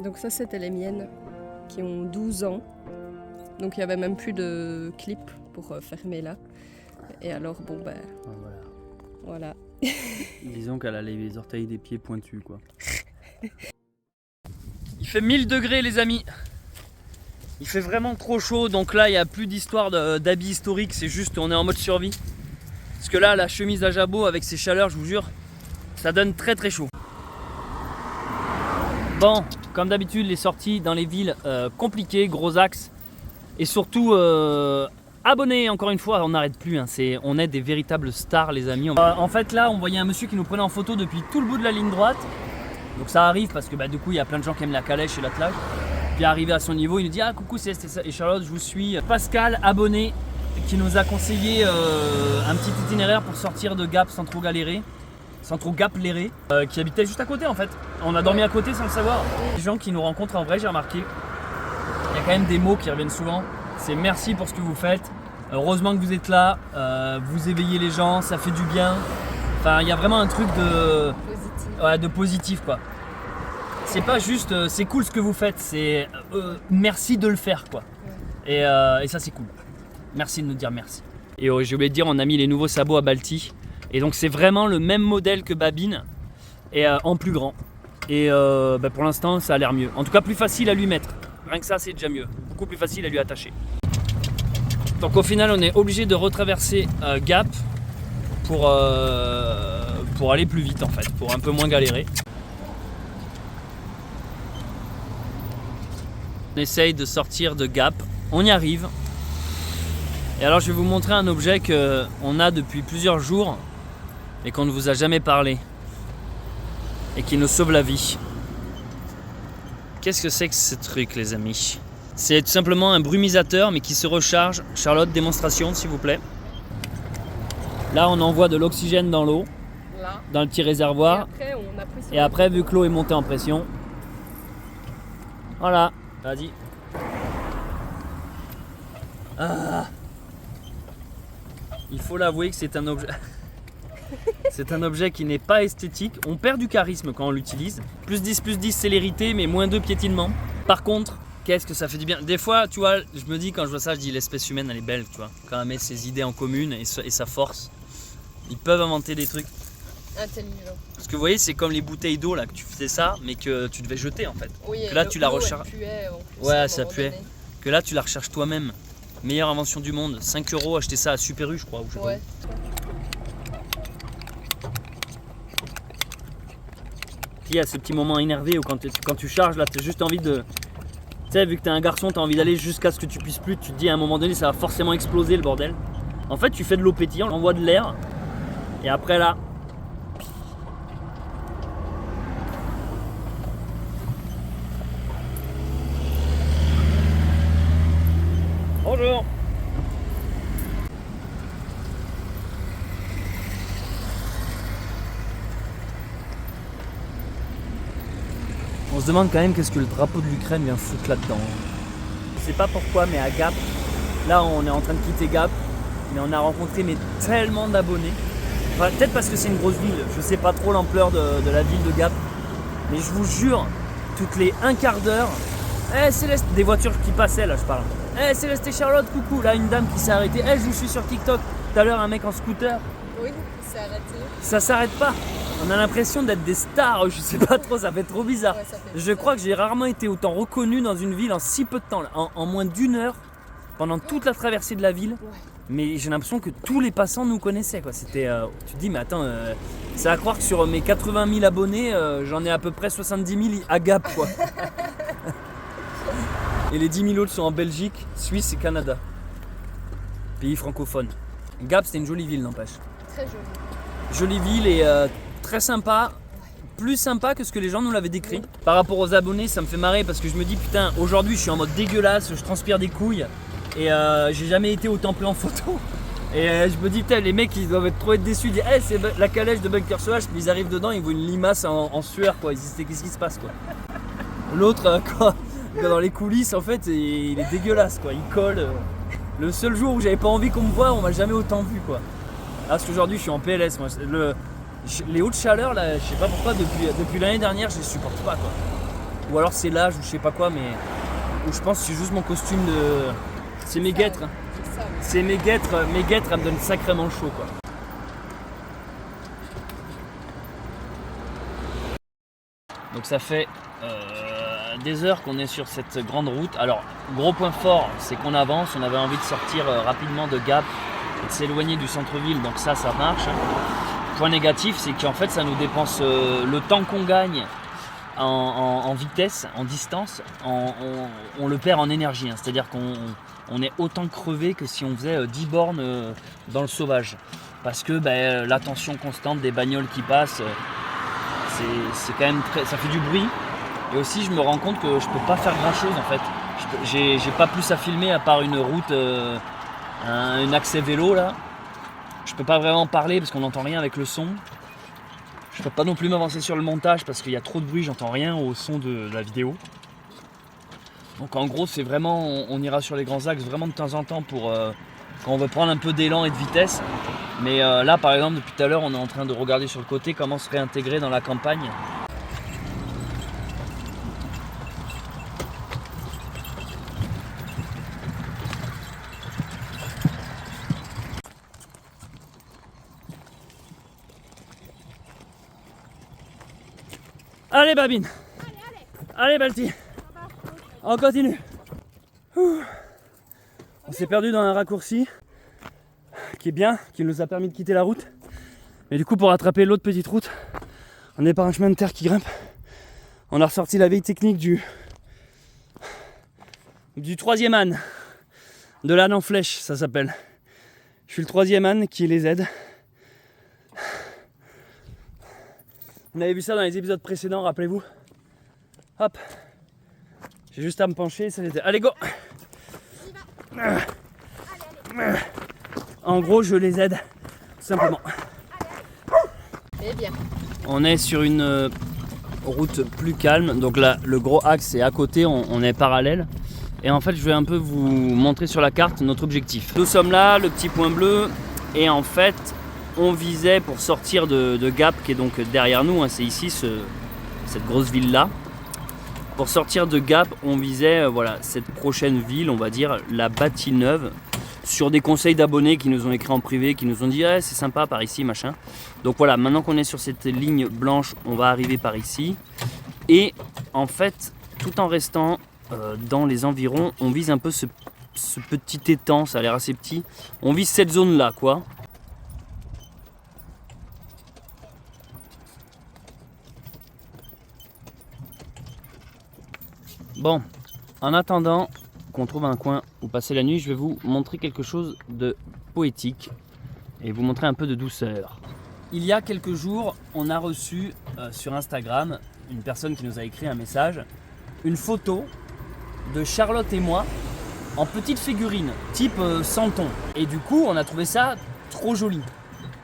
S2: Donc ça c'était les miennes qui ont 12 ans. Donc il n'y avait même plus de clip pour fermer là. Et alors voilà.
S1: Disons qu'elle a les orteils des pieds pointus quoi. Il fait 1000 degrés les amis. Il fait vraiment trop chaud, donc là il n'y a plus d'histoire d'habits historiques, c'est juste on est en mode survie. Parce que là la chemise à jabot avec ces chaleurs, je vous jure, ça donne très très chaud. Bon, comme d'habitude les sorties dans les villes compliquées, gros axes. Et surtout abonnez, encore une fois, on n'arrête plus, on est des véritables stars les amis. En fait là on voyait un monsieur qui nous prenait en photo depuis tout le bout de la ligne droite. Donc ça arrive parce que du coup il y a plein de gens qui aiment la calèche et l'attelage. Puis arrivé à son niveau, il nous dit coucou c'est et Charlotte, je vous suis. Pascal, abonné, qui nous a conseillé un petit itinéraire pour sortir de Gap sans trop galérer, qui habitait juste à côté en fait. On a dormi à côté sans le savoir. Les gens qui nous rencontrent en vrai, j'ai remarqué, il y a quand même des mots qui reviennent souvent. C'est merci pour ce que vous faites. Heureusement que vous êtes là, vous éveillez les gens, ça fait du bien. Enfin, il y a vraiment un truc de positif quoi. C'est pas juste c'est cool ce que vous faites, c'est merci de le faire quoi. Et ça c'est cool. Merci de nous dire merci. Et j'ai oublié de dire, on a mis les nouveaux sabots à Balti. Et donc c'est vraiment le même modèle que Babine et en plus grand. Et pour l'instant ça a l'air mieux. En tout cas plus facile à lui mettre. Rien que ça c'est déjà mieux. Beaucoup plus facile à lui attacher. Donc au final on est obligé de retraverser Gap pour aller plus vite en fait, pour un peu moins galérer. On essaye de sortir de Gap, on y arrive. Et alors je vais vous montrer un objet qu'on a depuis plusieurs jours et qu'on ne vous a jamais parlé et qui nous sauve la vie. Qu'est-ce que c'est que ce truc les amis? C'est tout simplement un brumisateur mais qui se recharge. Charlotte, démonstration s'il vous plaît. Là on envoie de l'oxygène dans l'eau, dans le petit réservoir. Et après vu que l'eau est montée en pression, voilà. Vas-y. Il faut l'avouer que c'est un objet. C'est un objet qui n'est pas esthétique. On perd du charisme quand on l'utilise. Plus 10, célérité, mais moins 2 piétinement. Par contre, qu'est-ce que ça fait du bien. Des fois, tu vois, je me dis quand je vois ça, je dis l'espèce humaine elle est belle, tu vois. Quand elle met ses idées en commune et sa force. Ils peuvent inventer des trucs.
S2: Intelligent.
S1: Parce que vous voyez, c'est comme les bouteilles d'eau là, que tu faisais ça, mais que tu devais jeter en fait.
S2: Oui,
S1: que là tu la recharges. Ouais, ça puait.
S2: Donné.
S1: Que là tu la recharges toi-même. Meilleure invention du monde. 5 €, acheter ça à Super U, je crois. Ou je sais
S2: Ouais.
S1: pas. Il y a ce petit moment énervé où quand tu charges là, tu as juste envie de. Tu sais, vu que tu es un garçon, tu as envie d'aller jusqu'à ce que tu puisses plus. Tu te dis à un moment donné, ça va forcément exploser le bordel. En fait, tu fais de l'eau pétillante, on envoie de l'air. Et après là. Bonjour. On se demande quand même qu'est-ce que le drapeau de l'Ukraine vient foutre là-dedans. Je sais pas pourquoi, mais à Gap, là on est en train de quitter Gap, mais on a rencontré tellement d'abonnés. Enfin, peut-être parce que c'est une grosse ville, je sais pas trop l'ampleur de la ville de Gap, mais je vous jure, toutes les un quart d'heure, Céleste, des voitures qui passaient là je parle. Céleste et Charlotte, coucou, là une dame qui s'est arrêtée, je vous suis sur TikTok, tout à l'heure un mec en scooter.
S2: Oui, c'est arrêté.
S1: Ça s'arrête pas. On a l'impression d'être des stars, je sais pas trop, ça fait trop bizarre.
S2: Ouais, ça fait
S1: Je
S2: bizarre.
S1: crois que j'ai rarement été autant reconnu dans une ville en si peu de temps. Là. En moins d'1 heure, pendant toute la traversée de la ville, Mais j'ai l'impression que tous les passants nous connaissaient, quoi. C'était, tu te dis, mais attends, c'est à croire que sur mes 80 000 abonnés, j'en ai à peu près 70 000 à Gap, quoi. Et les 10 000 autres sont en Belgique, Suisse et Canada. Pays francophones. Gap, c'était une jolie ville, n'empêche.
S2: Très joli.
S1: Jolie ville et très sympa. Plus sympa que ce que les gens nous l'avaient décrit. Par rapport aux abonnés, ça me fait marrer parce que je me dis, putain, aujourd'hui je suis en mode dégueulasse, je transpire des couilles. Et j'ai jamais été autant pris en photo. Et je me dis, putain, les mecs ils doivent être trop déçus. Ils disent, hey, c'est la calèche de Bunker Sauvage. Puis ils arrivent dedans, ils voient une limace en sueur, quoi. Ils disent, qu'est-ce qui se passe, quoi. L'autre, quand dans les coulisses, en fait, il est dégueulasse, quoi. Il colle. Le seul jour où j'avais pas envie qu'on me voie, on m'a jamais autant vu, quoi. Parce qu'aujourd'hui, je suis en PLS, moi. Les hautes chaleurs, là, je sais pas pourquoi, depuis l'année dernière, je les supporte pas, quoi. Ou alors c'est l'âge ou je sais pas quoi, mais. Ou je pense que c'est juste mon costume de. C'est mes guêtres. C'est mes guêtres, elles me donnent sacrément chaud, quoi. Donc ça fait des heures qu'on est sur cette grande route. Alors, gros point fort, c'est qu'on avance. On avait envie de sortir rapidement de Gap et de s'éloigner du centre-ville, donc ça marche. Point négatif, c'est qu'en fait, ça nous dépense le temps qu'on gagne en vitesse, en distance, on le perd en énergie. Hein. C'est-à-dire qu'on est autant crevé que si on faisait 10 bornes dans le sauvage. Parce que la tension constante des bagnoles qui passent, c'est quand même ça fait du bruit. Et aussi, je me rends compte que je peux pas faire grand-chose en fait. J'ai pas plus à filmer à part une route, un accès vélo là. Je peux pas vraiment parler parce qu'on n'entend rien avec le son. Je peux pas non plus m'avancer sur le montage parce qu'il y a trop de bruit, j'entends rien au son de la vidéo. Donc en gros, c'est vraiment, on ira sur les grands axes vraiment de temps en temps pour quand on veut prendre un peu d'élan et de vitesse. Mais là, par exemple, depuis tout à l'heure, on est en train de regarder sur le côté comment se réintégrer dans la campagne. Allez Babine. Allez Balti. On continue. On s'est perdu dans un raccourci qui est bien, qui nous a permis de quitter la route. Mais du coup, pour rattraper l'autre petite route, on est par un chemin de terre qui grimpe. On a ressorti la vieille technique du troisième âne. De l'âne en flèche, ça s'appelle. Je suis le troisième âne qui les aide. On avait vu ça dans les épisodes précédents, rappelez-vous. Hop. J'ai juste à me pencher, ça l'était. Allez, go. En gros, je les aide, tout simplement.
S2: Eh bien.
S1: On est sur une route plus calme. Donc là, le gros axe est à côté, on est parallèle. Et en fait, je vais un peu vous montrer sur la carte notre objectif. Nous sommes là, le petit point bleu. Et en fait, on visait pour sortir de Gap, qui est donc derrière nous, hein, c'est ici, cette grosse ville-là. Pour sortir de Gap, on visait cette prochaine ville, on va dire, la Bâtie-Neuve, sur des conseils d'abonnés qui nous ont écrit en privé, qui nous ont dit c'est sympa par ici, machin. Donc voilà, maintenant qu'on est sur cette ligne blanche, on va arriver par ici. Et en fait, tout en restant dans les environs, on vise un peu ce petit étang, ça a l'air assez petit. On vise cette zone-là, quoi. Bon, en attendant qu'on trouve un coin où passer la nuit, je vais vous montrer quelque chose de poétique et vous montrer un peu de douceur. Il y a quelques jours, on a reçu sur Instagram une personne qui nous a écrit un message, une photo de Charlotte et moi en petite figurine, type Santon. Et du coup, on a trouvé ça trop joli.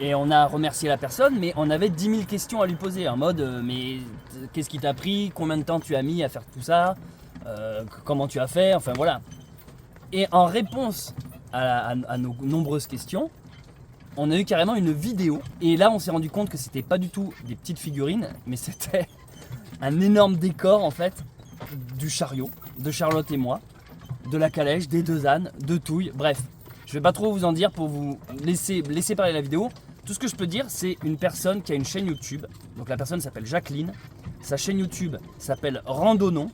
S1: Et on a remercié la personne, mais on avait 10 000 questions à lui poser, en mode mais qu'est-ce qui t'a pris, combien de temps tu as mis à faire tout ça, comment tu as fait, enfin voilà. Et en réponse à nos nombreuses questions, on a eu carrément une vidéo. Et là, on s'est rendu compte que c'était pas du tout des petites figurines, mais c'était un énorme décor en fait du chariot, de Charlotte et moi, de la calèche, des deux ânes, de Touille, bref. Je vais pas trop vous en dire pour vous laisser parler la vidéo. Tout ce que je peux dire, c'est une personne qui a une chaîne YouTube. Donc la personne s'appelle Jacqueline. Sa chaîne YouTube s'appelle Randonon.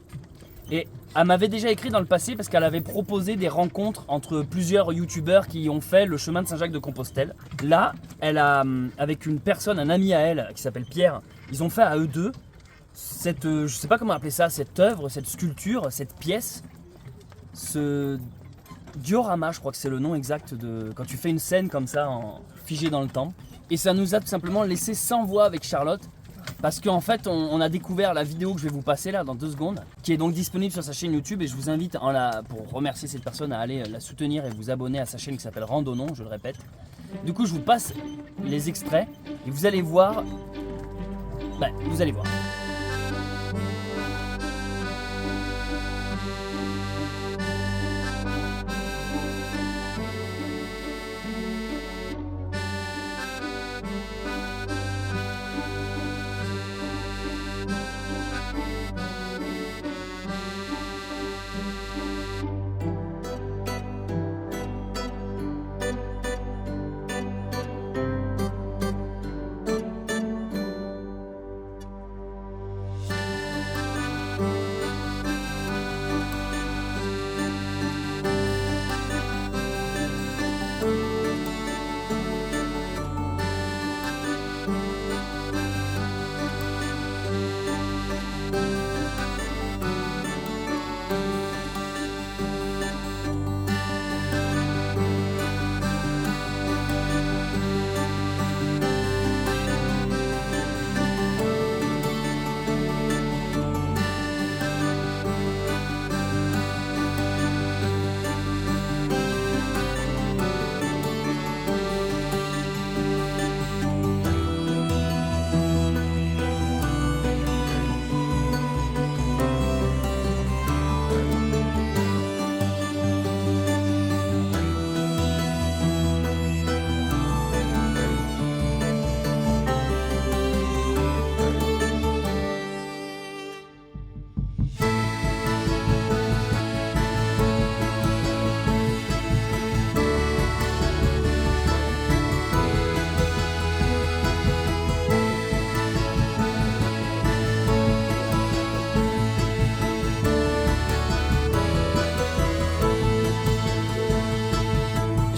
S3: Et elle m'avait déjà écrit dans le passé parce qu'elle avait proposé des rencontres entre plusieurs youtubeurs qui ont fait le chemin de Saint-Jacques-de-Compostelle. Là, elle a, avec une personne, un ami à elle qui s'appelle Pierre, ils ont fait à eux deux cette, je sais pas comment appeler ça, cette œuvre, cette sculpture, cette pièce, ce diorama, je crois que c'est le nom exact de quand tu fais une scène comme ça, figée dans le temps. Et ça nous a tout simplement laissé sans voix avec Charlotte. Parce qu'en fait, on a découvert la vidéo que je vais vous passer là dans 2 secondes, qui est donc disponible sur sa chaîne YouTube. Et je vous invite, pour remercier cette personne, à aller la soutenir et vous abonner à sa chaîne qui s'appelle Randonnon, je le répète. Du coup, je vous passe les extraits et vous allez voir. Vous allez voir.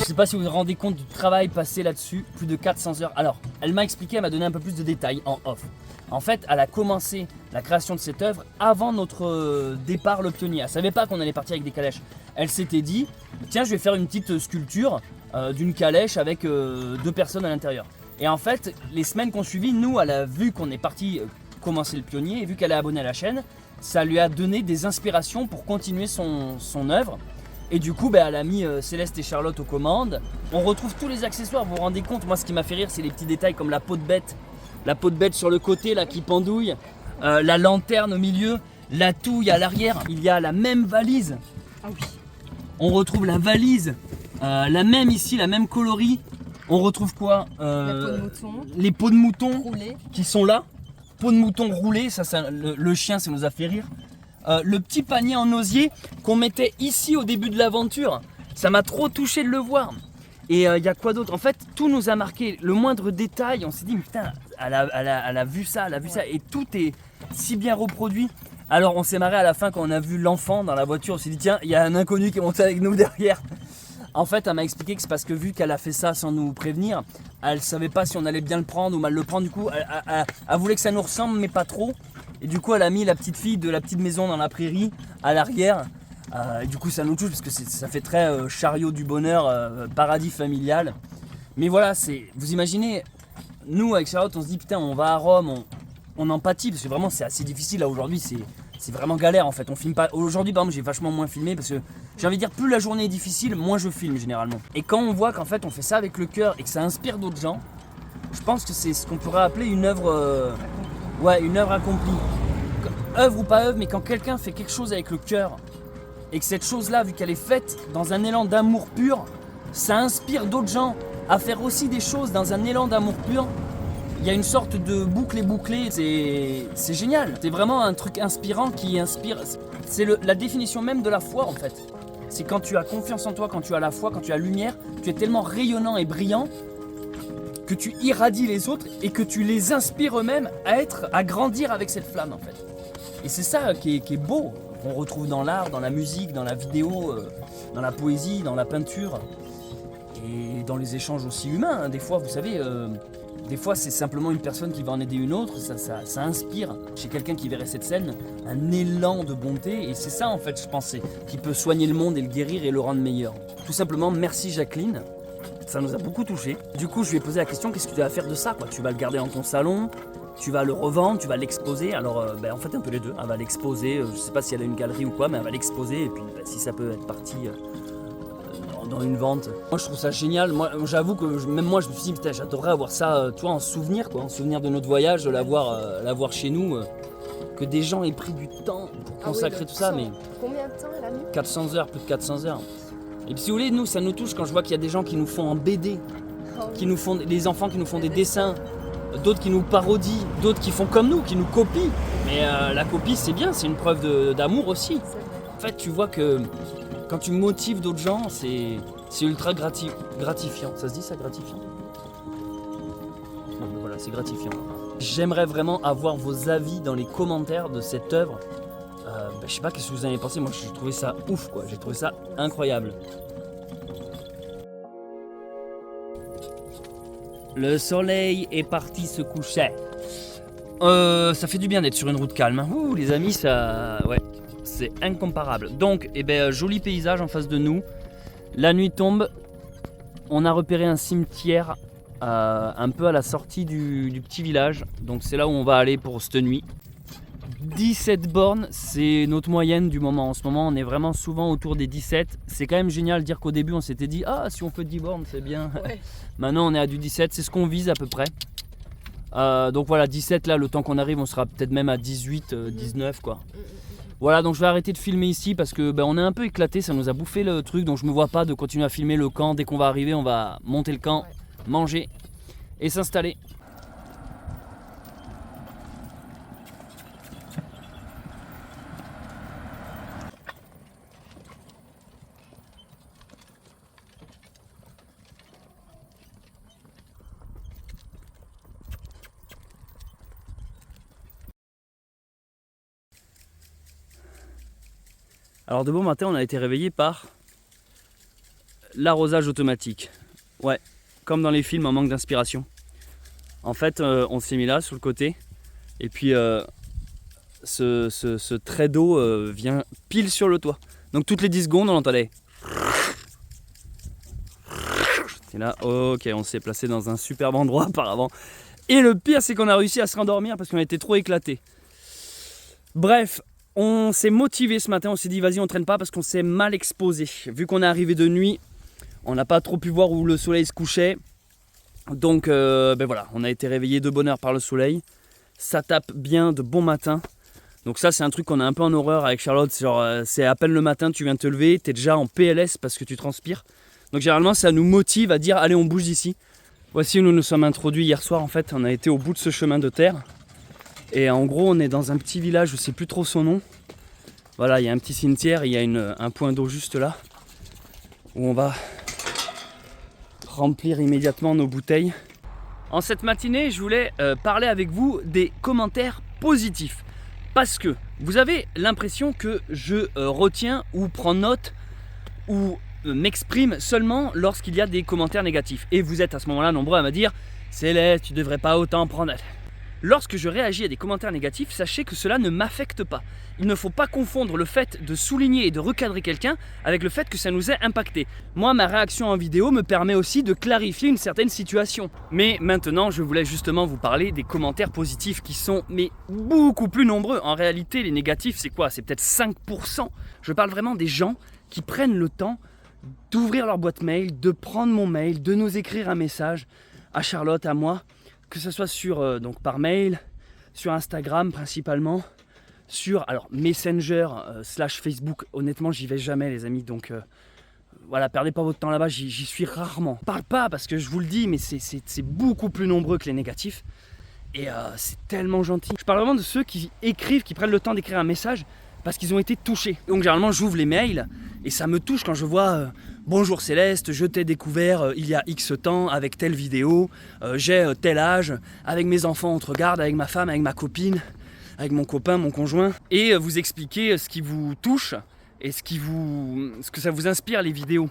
S3: Je sais pas si vous vous rendez compte du travail passé là-dessus, plus de 400 heures. Alors, elle m'a expliqué, elle m'a donné un peu plus de détails en off. En fait, elle a commencé la création de cette œuvre avant notre départ le pionnier. Elle savait pas qu'on allait partir avec des calèches. Elle s'était dit, tiens, je vais faire une petite sculpture d'une calèche avec 2 personnes à l'intérieur. Et en fait, les semaines qu'on suivit, nous, elle a vu qu'on est parti commencer le pionnier et vu qu'elle est abonnée à la chaîne, ça lui a donné des inspirations pour continuer son œuvre. Et du coup, elle a mis Céleste et Charlotte aux commandes. On retrouve tous les accessoires, vous vous rendez compte? Moi, ce qui m'a fait rire, c'est les petits détails comme la peau de bête. La peau de bête sur le côté, là, qui pendouille. La lanterne au milieu. La touille à l'arrière. Il y a la même valise.
S2: Ah oui.
S3: On retrouve la valise. La même ici, la même coloris. On retrouve quoi?
S2: La peau de mouton.
S3: Les peaux de mouton
S2: Roulée.
S3: qui sont là. Peau de mouton roulée, le chien, ça nous a fait rire. Le petit panier en osier qu'on mettait ici au début de l'aventure, ça m'a trop touché de le voir. Et il y a quoi d'autre? En fait, tout nous a marqué, le moindre détail, on s'est dit, mais putain, elle a vu ça, elle a vu ça, et tout est si bien reproduit. Alors on s'est marré à la fin quand on a vu l'enfant dans la voiture, on s'est dit, tiens, il y a un inconnu qui est monté avec nous derrière. En fait, elle m'a expliqué que c'est parce que vu qu'elle a fait ça sans nous prévenir, elle savait pas si on allait bien le prendre ou mal le prendre, du coup, elle voulait que ça nous ressemble, mais pas trop. Et du coup, elle a mis la petite fille de la petite maison dans la prairie à l'arrière. Et du coup, ça nous touche parce que ça fait très chariot du bonheur, paradis familial. Mais voilà, vous imaginez, nous avec Charlotte, on se dit putain, on va à Rome, on empathie parce que vraiment c'est assez difficile là aujourd'hui. C'est vraiment galère en fait. On filme pas. Aujourd'hui, par exemple, j'ai vachement moins filmé parce que j'ai envie de dire, plus la journée est difficile, moins je filme généralement. Et quand on voit qu'en fait on fait ça avec le cœur et que ça inspire d'autres gens, je pense que c'est ce qu'on pourrait appeler une œuvre. Une œuvre accomplie. Œuvre ou pas œuvre, mais quand quelqu'un fait quelque chose avec le cœur et que cette chose-là, vu qu'elle est faite dans un élan d'amour pur, ça inspire d'autres gens à faire aussi des choses dans un élan d'amour pur. Il y a une sorte de boucle et bouclée, c'est génial. C'est vraiment un truc inspirant qui inspire. C'est la définition même de la foi en fait. C'est quand tu as confiance en toi, quand tu as la foi, quand tu as la lumière, tu es tellement rayonnant et brillant que tu irradies les autres et que tu les inspires eux-mêmes à grandir avec cette flamme en fait. Et c'est ça qui est beau.
S1: qu'on retrouve dans l'art, dans la musique, dans la vidéo, dans la poésie, dans la peinture et dans les échanges aussi humains. Hein. Des fois, vous savez, des fois c'est simplement une personne qui va en aider une autre, ça inspire chez quelqu'un qui verrait cette scène un élan de bonté et c'est ça en fait je pensais, qui peut soigner le monde et le guérir et le rendre meilleur. Tout simplement, merci Jacqueline, ça nous a beaucoup touchés. Du coup je lui ai posé la question, qu'est-ce que tu vas faire de ça quoi? Tu vas le garder dans ton salon? Tu vas le revendre, tu vas l'exposer, alors en fait un peu les deux, elle va l'exposer, je sais pas si elle a une galerie ou quoi, mais elle va l'exposer et puis si ça peut être parti dans une vente. Moi je trouve ça génial, moi j'avoue que même moi je me suis dit putain j'adorerais avoir ça toi en souvenir quoi, en souvenir de notre voyage, de l'avoir chez nous, que des gens aient pris du temps pour consacrer tout ça, mais
S2: Combien de temps elle a mis?
S1: 400 heures, plus de 400 heures. Et puis si vous voulez, nous ça nous touche quand je vois qu'il y a des gens qui nous font en BD, qui nous font, des enfants qui nous font des dessins, d'autres qui nous parodient, d'autres qui font comme nous, qui nous copient. Mais la copie c'est bien, c'est une preuve d'amour aussi. En fait tu vois que quand tu motives d'autres gens, c'est ultra gratifiant. Ça se dit ça, gratifiant? Bon, voilà, c'est gratifiant. J'aimerais vraiment avoir vos avis dans les commentaires de cette œuvre. Je sais pas qu'est-ce que vous en avez pensé, moi j'ai trouvé ça ouf quoi, j'ai trouvé ça incroyable. Le soleil est parti se coucher. Ça fait du bien d'être sur une route calme. Ouh les amis, ça... ouais. C'est incomparable. Donc, joli paysage en face de nous. La nuit tombe. On a repéré un cimetière un peu à la sortie du petit village. Donc c'est là où on va aller pour cette nuit. 17 bornes, c'est notre moyenne du moment. En ce moment, on est vraiment souvent autour des 17. C'est quand même génial de dire qu'au début, on s'était dit « Ah, si on fait 10 bornes, c'est bien. Ouais. » Maintenant, on est à du 17. C'est ce qu'on vise à peu près. Donc voilà, 17, là, le temps qu'on arrive, on sera peut-être même à 18, 19, quoi. Voilà, donc je vais arrêter de filmer ici parce que on est un peu éclaté, ça nous a bouffé le truc, donc je me vois pas de continuer à filmer le camp. Dès qu'on va arriver, on va monter le camp, manger et s'installer. Alors de bon matin, on a été réveillé par l'arrosage automatique. Ouais, comme dans les films en manque d'inspiration. En fait, on s'est mis là, sur le côté, et puis ce trait d'eau vient pile sur le toit. Donc toutes les 10 secondes, on entendait. Et là, ok, on s'est placé dans un superbe endroit apparemment. Et le pire, c'est qu'on a réussi à se rendormir parce qu'on était trop éclatés. Bref. On s'est motivé ce matin, on s'est dit vas-y on traîne pas parce qu'on s'est mal exposé. Vu qu'on est arrivé de nuit, on n'a pas trop pu voir où le soleil se couchait. Donc voilà, on a été réveillé de bonne heure par le soleil. Ça tape bien de bon matin. Donc ça c'est un truc qu'on a un peu en horreur avec Charlotte. Genre c'est à peine le matin, tu viens te lever, tu es déjà en PLS parce que tu transpires. Donc généralement ça nous motive à dire allez on bouge d'ici. Voici où nous nous sommes introduits hier soir en fait. On a été au bout de ce chemin de terre. Et en gros, on est dans un petit village, je ne sais plus trop son nom. Voilà, il y a un petit cimetière, il y a un point d'eau juste là, où on va remplir immédiatement nos bouteilles. En cette matinée, je voulais parler avec vous des commentaires positifs. Parce que vous avez l'impression que je retiens ou prends note ou m'exprime seulement lorsqu'il y a des commentaires négatifs. Et vous êtes à ce moment-là nombreux à me dire « Céleste, tu ne devrais pas autant prendre... » Lorsque je réagis à des commentaires négatifs, sachez que cela ne m'affecte pas. Il ne faut pas confondre le fait de souligner et de recadrer quelqu'un avec le fait que ça nous ait impacté. Moi, ma réaction en vidéo me permet aussi de clarifier une certaine situation. Mais maintenant, je voulais justement vous parler des commentaires positifs qui sont beaucoup plus nombreux. En réalité, les négatifs, c'est quoi? C'est peut-être 5%. Je parle vraiment des gens qui prennent le temps d'ouvrir leur boîte mail, de prendre mon mail, de nous écrire un message à Charlotte, à moi, que ce soit sur, donc par mail, sur Instagram principalement, sur Messenger / Facebook. Honnêtement, j'y vais jamais les amis, donc voilà, perdez pas votre temps là-bas, j'y suis rarement. Je parle pas parce que je vous le dis, mais c'est beaucoup plus nombreux que les négatifs. Et c'est tellement gentil. Je parle vraiment de ceux qui écrivent, qui prennent le temps d'écrire un message parce qu'ils ont été touchés. Donc généralement j'ouvre les mails et ça me touche quand je vois bonjour Céleste, je t'ai découvert il y a X temps avec telle vidéo, j'ai tel âge, avec mes enfants on te regarde, avec ma femme, avec ma copine. avec mon copain, mon conjoint, et vous expliquer ce qui vous touche et ce que ça vous inspire les vidéos.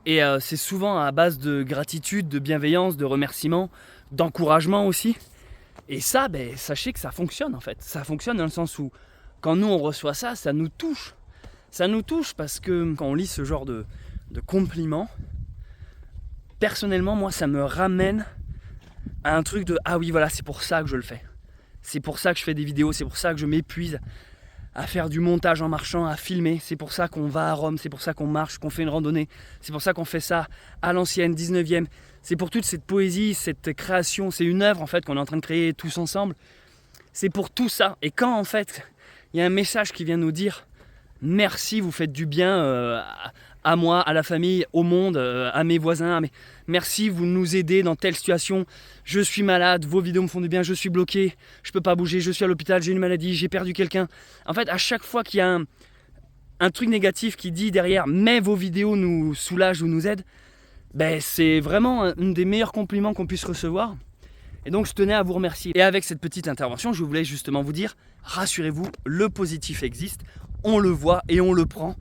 S1: Et c'est souvent à base de gratitude, de bienveillance, de remerciements, d'encouragement aussi. Et ça, sachez que ça fonctionne en fait. Ça fonctionne dans le sens où quand nous on reçoit ça, ça nous touche. Ça nous touche parce que quand on lit ce genre de compliments, personnellement moi ça me ramène à un truc de ah oui voilà, c'est pour ça que je le fais. C'est pour ça que je fais des vidéos, c'est pour ça que je m'épuise à faire du montage en marchant, à filmer. C'est pour ça qu'on va à Rome, c'est pour ça qu'on marche, qu'on fait une randonnée. C'est pour ça qu'on fait ça à l'ancienne, 19e. C'est pour toute cette poésie, cette création. C'est une œuvre en fait qu'on est en train de créer tous ensemble. C'est pour tout ça. Et quand en fait, il y a un message qui vient nous dire merci, vous faites du bien à moi, à la famille, au monde, à mes voisins. Merci, vous nous aidez dans telle situation. Je suis malade, vos vidéos me font du bien, je suis bloqué, je peux pas bouger, je suis à l'hôpital, j'ai une maladie, j'ai perdu quelqu'un. En fait, à chaque fois qu'il y a un truc négatif qui dit derrière mais vos vidéos nous soulagent ou nous aident, c'est vraiment un des meilleurs compliments qu'on puisse recevoir. Et donc je tenais à vous remercier. Et avec cette petite intervention, je voulais justement vous dire, rassurez-vous, le positif existe, on le voit et on le prend.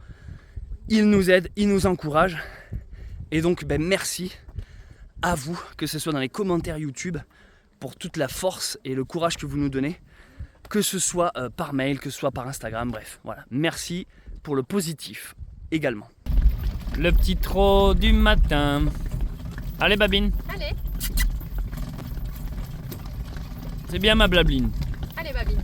S1: Il nous aide, il nous encourage. Et donc merci à vous, que ce soit dans les commentaires YouTube, pour toute la force et le courage que vous nous donnez, que ce soit par mail, que ce soit par Instagram, bref, voilà. Merci pour le positif également.
S3: Le petit trot du matin. Allez Babine.
S2: Allez,
S3: C'est bien ma blabline.
S2: allez Babine.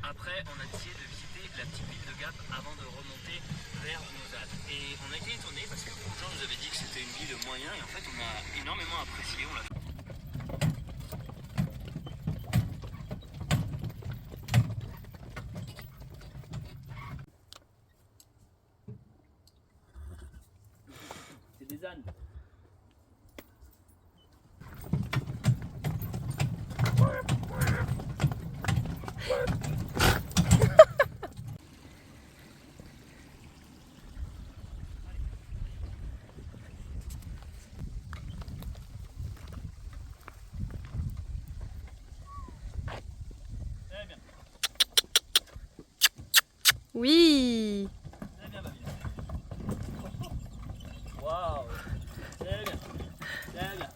S3: Après, on a décidé de visiter la petite ville de Gap avant de remonter vers Nozad. Et on a été étonnés parce que beaucoup de gens nous avaient dit que c'était une ville moyen et en fait on a énormément apprécié. On l'a C'est des ânes.
S2: Oui.
S3: Très bien Babine. Waouh. Très bien. Très bien.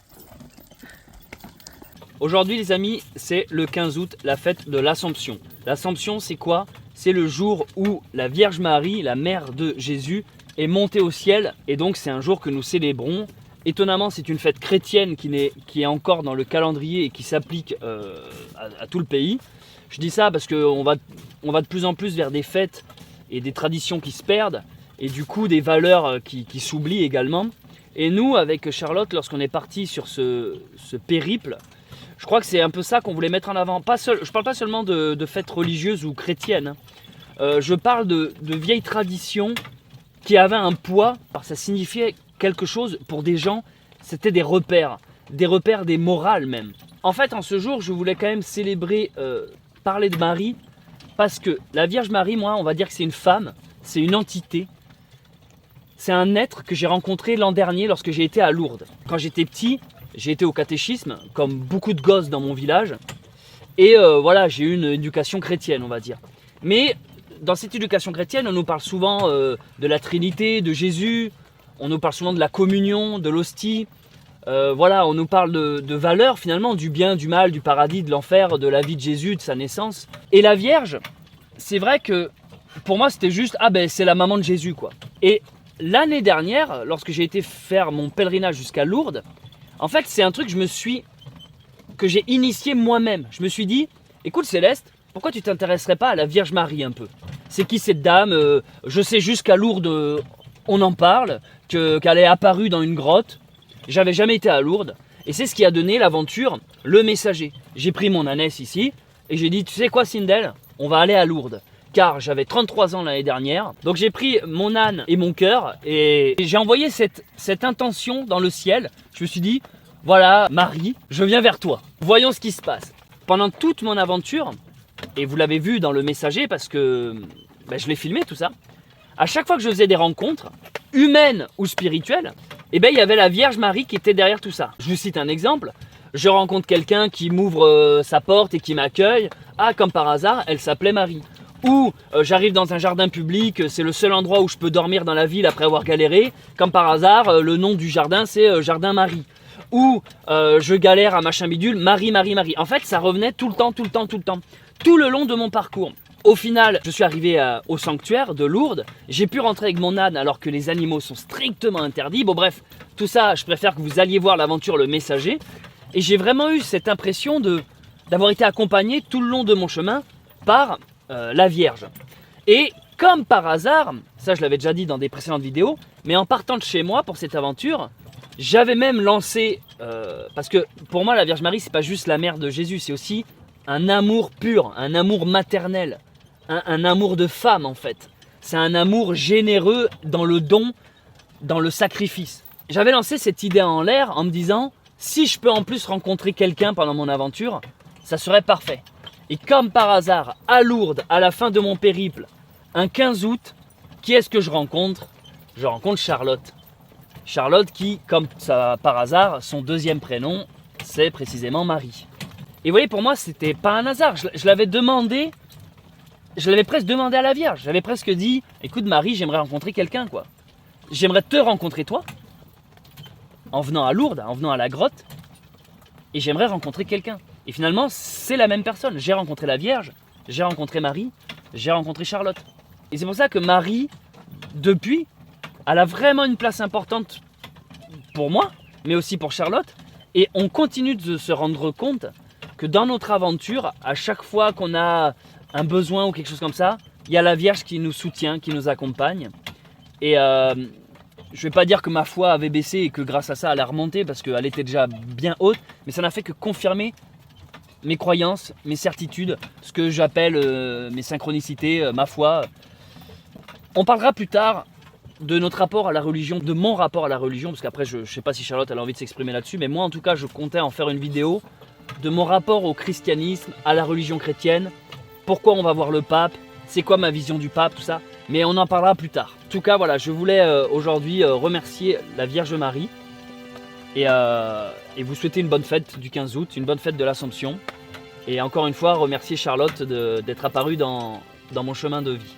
S3: Aujourd'hui les amis, c'est le 15 août, la fête de l'Assomption. L'Assomption c'est quoi? C'est le jour où la Vierge Marie, la mère de Jésus, est montée au ciel. Et donc c'est un jour que nous célébrons. Étonnamment c'est une fête chrétienne qui est encore dans le calendrier et qui s'applique à tout le pays. Je dis ça parce qu'on va de plus en plus vers des fêtes et des traditions qui se perdent. Et du coup des valeurs qui s'oublient également. Et nous avec Charlotte, lorsqu'on est parti sur ce périple, je crois que c'est un peu ça qu'on voulait mettre en avant. Je parle pas seulement de fêtes religieuses ou chrétiennes. Je parle de vieilles traditions qui avaient un poids. Alors ça signifiait quelque chose pour des gens. C'était des repères, des morales même. En fait, en ce jour, je voulais quand même célébrer, parler de Marie. Parce que la Vierge Marie, moi, on va dire que c'est une femme. C'est une entité. C'est un être que j'ai rencontré l'an dernier lorsque j'ai été à Lourdes. Quand j'étais petit, j'ai été au catéchisme, comme beaucoup de gosses dans mon village. Et voilà, j'ai eu une éducation chrétienne, on va dire. Mais dans cette éducation chrétienne, on nous parle souvent de la Trinité, de Jésus. On nous parle souvent de la communion, de l'hostie. Voilà, on nous parle de valeurs finalement, du bien, du mal, du paradis, de l'enfer, de la vie de Jésus, de sa naissance. Et la Vierge, c'est vrai que pour moi c'était juste, c'est la maman de Jésus quoi. Et l'année dernière, lorsque j'ai été faire mon pèlerinage jusqu'à Lourdes, en fait c'est un truc que j'ai initié moi-même. Je me suis dit, écoute Céleste, pourquoi tu t'intéresserais pas à la Vierge Marie un peu? C'est qui cette dame? Je sais juste qu'à Lourdes on en parle, qu'elle est apparue dans une grotte. J'avais jamais été à Lourdes et c'est ce qui a donné l'aventure Le Messager. J'ai pris mon ânesse ici et j'ai dit, tu sais quoi Sindel, on va aller à Lourdes. Car j'avais 33 ans l'année dernière. Donc j'ai pris mon âne et mon cœur et j'ai envoyé cette intention dans le ciel. Je me suis dit, voilà Marie, je viens vers toi. Voyons ce qui se passe. Pendant toute mon aventure, et vous l'avez vu dans Le Messager parce que je l'ai filmé tout ça, à chaque fois que je faisais des rencontres, humaine ou spirituelle, eh ben, il y avait la Vierge Marie qui était derrière tout ça. Je vous cite un exemple. Je rencontre quelqu'un qui m'ouvre sa porte et qui m'accueille. Ah, comme par hasard, elle s'appelait Marie. Ou j'arrive dans un jardin public, c'est le seul endroit où je peux dormir dans la ville après avoir galéré. Comme par hasard, le nom du jardin, c'est Jardin Marie. Ou je galère à machin bidule, Marie, Marie, Marie. En fait, ça revenait tout le temps, tout le temps, tout le temps. Tout le long de mon parcours. Au final, je suis arrivé au sanctuaire de Lourdes. J'ai pu rentrer avec mon âne alors que les animaux sont strictement interdits. Bon bref, tout ça, je préfère que vous alliez voir l'aventure Le Messager. Et j'ai vraiment eu cette impression d'avoir été accompagné tout le long de mon chemin par la Vierge. Et comme par hasard, ça je l'avais déjà dit dans des précédentes vidéos, mais en partant de chez moi pour cette aventure, j'avais même lancé, parce que pour moi la Vierge Marie c'est pas juste la mère de Jésus, c'est aussi un amour pur, un amour maternel, un amour de femme en fait. C'est un amour généreux dans le don, dans le sacrifice. J'avais lancé cette idée en l'air en me disant, si je peux en plus rencontrer quelqu'un pendant mon aventure, ça serait parfait. Et comme par hasard, à Lourdes, à la fin de mon périple, un 15 août, qui est-ce que je rencontre? Je rencontre Charlotte. Charlotte qui, comme ça par hasard, son deuxième prénom, c'est précisément Marie. Et vous voyez, pour moi, c'était pas un hasard. Je l'avais demandé, je l'avais presque demandé à la Vierge. J'avais presque dit, écoute Marie, j'aimerais rencontrer quelqu'un, quoi. J'aimerais te rencontrer toi, en venant à Lourdes, en venant à la grotte, et j'aimerais rencontrer quelqu'un. Et finalement, c'est la même personne. J'ai rencontré la Vierge, j'ai rencontré Marie, j'ai rencontré Charlotte. Et c'est pour ça que Marie, depuis, elle a vraiment une place importante pour moi, mais aussi pour Charlotte. Et on continue de se rendre compte que dans notre aventure, à chaque fois qu'on a un besoin ou quelque chose comme ça, il y a la Vierge qui nous soutient, qui nous accompagne. Et je ne vais pas dire que ma foi avait baissé et que grâce à ça elle a remonté, parce qu'elle était déjà bien haute, mais ça n'a fait que confirmer mes croyances, mes certitudes, ce que j'appelle mes synchronicités, ma foi. On parlera plus tard de notre rapport à la religion, de mon rapport à la religion, parce qu'après je sais pas si Charlotte a envie de s'exprimer là-dessus, mais moi en tout cas je comptais en faire une vidéo de mon rapport au christianisme, à la religion chrétienne, pourquoi on va voir le pape, c'est quoi ma vision du pape, tout ça, mais on en parlera plus tard. En tout cas voilà, je voulais aujourd'hui remercier la Vierge Marie et vous souhaiter une bonne fête du 15 août, une bonne fête de l'Assomption, et encore une fois remercier Charlotte d'être apparue dans mon chemin de vie.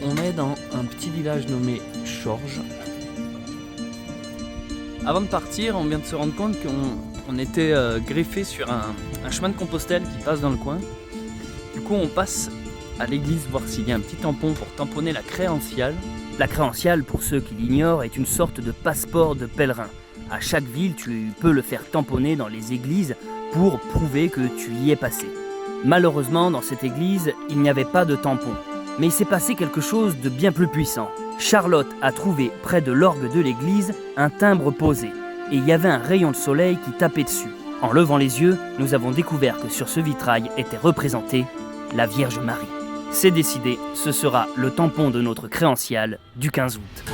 S3: On est dans un petit village nommé Chorges. Avant de partir, on vient de se rendre compte qu'on était greffé sur un chemin de Compostelle qui passe dans le coin. Du coup, on passe à l'église voir s'il y a un petit tampon pour tamponner la créanciale.
S5: La créanciale, pour ceux qui l'ignorent, est une sorte de passeport de pèlerin. À chaque ville, tu peux le faire tamponner dans les églises pour prouver que tu y es passé. Malheureusement, dans cette église, il n'y avait pas de tampon. Mais il s'est passé quelque chose de bien plus puissant. Charlotte a trouvé près de l'orgue de l'église un timbre posé, et il y avait un rayon de soleil qui tapait dessus. En levant les yeux, nous avons découvert que sur ce vitrail était représentée la Vierge Marie. C'est décidé, ce sera le tampon de notre créanciale du 15 août.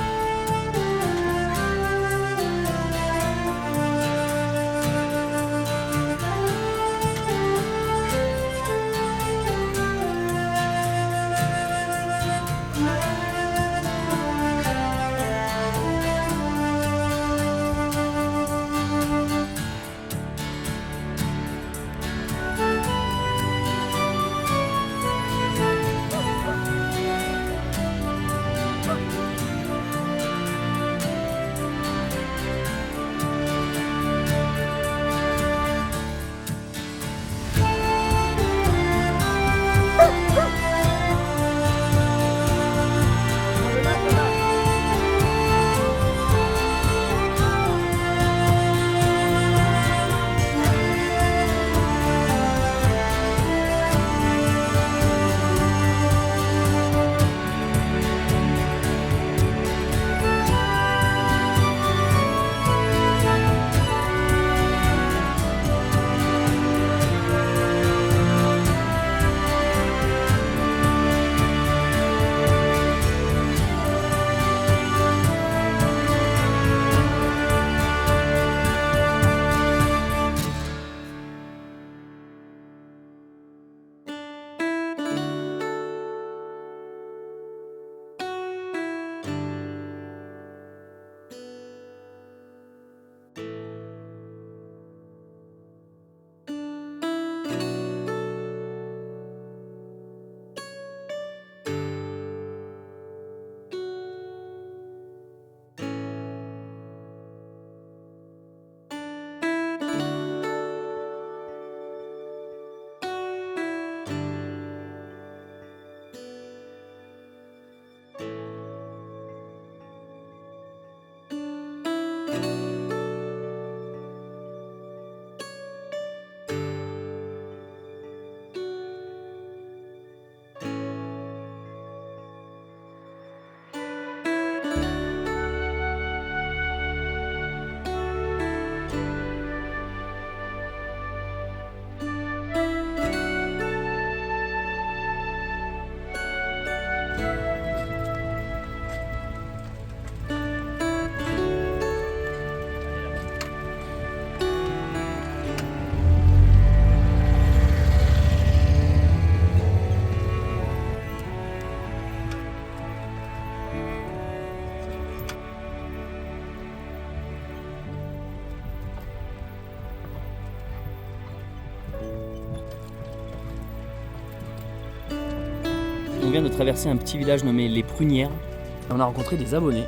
S1: On vient de traverser un petit village nommé Les Prunières. Et on a rencontré des abonnés,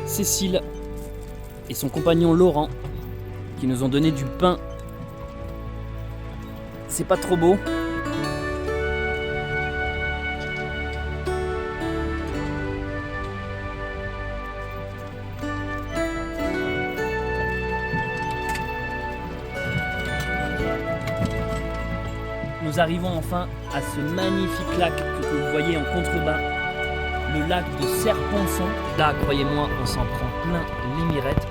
S1: Cécile et son compagnon Laurent, qui nous ont donné du pain. C'est pas trop beau. Nous arrivons enfin à ce magnifique lac que vous voyez en contrebas, le lac de Serponçon. Là, croyez-moi, on s'en prend plein les mirettes.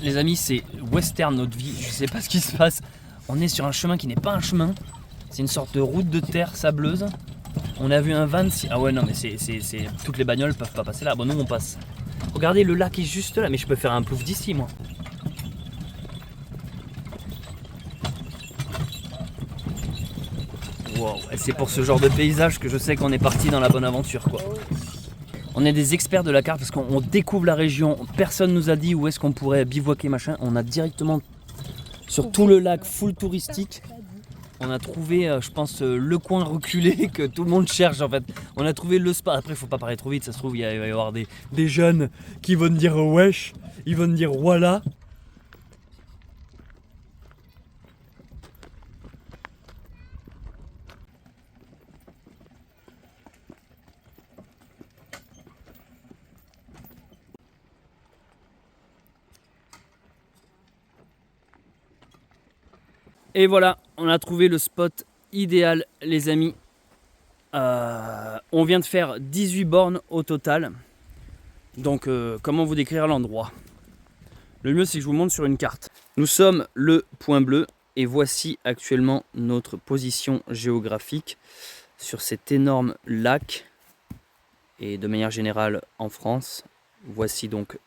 S1: Les amis, c'est western notre vie, je sais pas ce qui se passe. On est sur un chemin qui n'est pas un chemin, c'est une sorte de route de terre sableuse. On a vu un van, ah ouais non mais c'est toutes les bagnoles peuvent pas passer là, bon nous on passe. Regardez le lac est juste là, mais je peux faire un plouf d'ici moi. Wow, et c'est pour ce genre de paysage que je sais qu'on est parti dans la bonne aventure quoi. On est des experts de la carte parce qu'on découvre la région, personne nous a dit où est-ce qu'on pourrait bivouaquer machin, on a directement sur tout le lac full touristique, on a trouvé je pense le coin reculé que tout le monde cherche en fait, on a trouvé le spot, après il faut pas parler trop vite, ça se trouve il va y avoir des jeunes qui vont dire wesh, ils vont dire voilà. Et voilà, on a trouvé le spot idéal les amis. On vient de faire 18 bornes au total. Donc comment vous décrire l'endroit? Le mieux c'est que je vous montre sur une carte. Nous sommes le point bleu et voici actuellement notre position géographique sur cet énorme lac. Et de manière générale en France, voici donc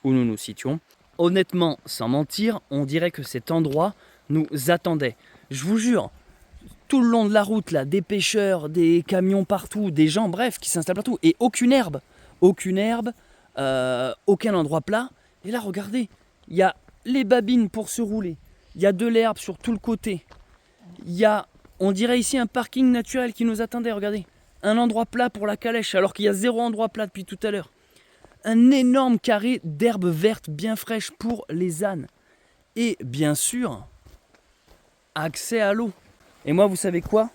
S1: où nous nous situons. Honnêtement, sans mentir, on dirait que cet endroit nous attendait. Je vous jure, tout le long de la route, là, des pêcheurs, des camions partout, des gens, bref, qui s'installent partout. Et aucune herbe, aucun endroit plat. Et là, regardez, il y a les babines pour se rouler. Il y a de l'herbe sur tout le côté. Il y a, on dirait ici, un parking naturel qui nous attendait, regardez. Un endroit plat pour la calèche, alors qu'il y a 0 endroit plat depuis tout à l'heure. Un énorme carré d'herbe verte bien fraîche pour les ânes. Et bien sûr, accès à l'eau. Et moi, vous savez quoi?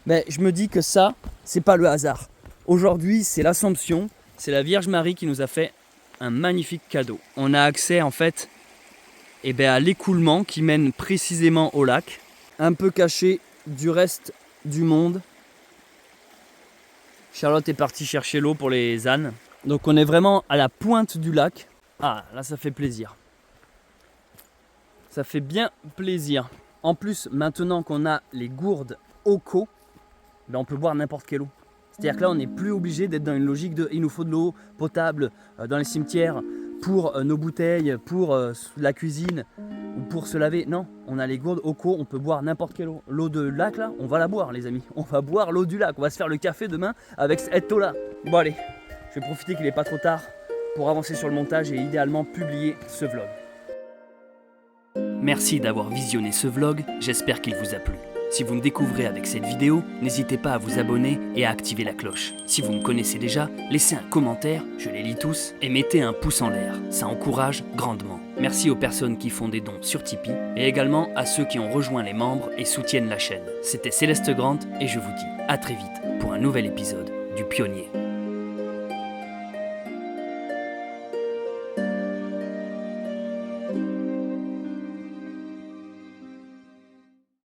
S1: Je me dis que ça, c'est pas le hasard. Aujourd'hui, c'est l'Assomption, c'est la Vierge Marie qui nous a fait un magnifique cadeau. On a accès en fait à l'écoulement qui mène précisément au lac, un peu caché du reste du monde. Charlotte est partie chercher l'eau pour les ânes. Donc on est vraiment à la pointe du lac. Ah, là ça fait plaisir. Ça fait bien plaisir. En plus, maintenant qu'on a les gourdes Oco, on peut boire n'importe quelle eau. C'est-à-dire que là, on n'est plus obligé d'être dans une logique de il nous faut de l'eau potable dans les cimetières pour nos bouteilles, pour la cuisine ou pour se laver. Non, on a les gourdes Oco, on peut boire n'importe quelle eau. L'eau de lac, là, on va la boire, les amis. On va boire l'eau du lac. On va se faire le café demain avec cette eau-là. Bon, allez, je vais profiter qu'il n'est pas trop tard pour avancer sur le montage et idéalement publier ce vlog.
S3: Merci d'avoir visionné ce vlog, j'espère qu'il vous a plu. Si vous me découvrez avec cette vidéo, n'hésitez pas à vous abonner et à activer la cloche. Si vous me connaissez déjà, laissez un commentaire, je les lis tous, et mettez un pouce en l'air, ça encourage grandement. Merci aux personnes qui font des dons sur Tipeee, et également à ceux qui ont rejoint les membres et soutiennent la chaîne. C'était Céleste Grant, et je vous dis à très vite pour un nouvel épisode du Pionnier.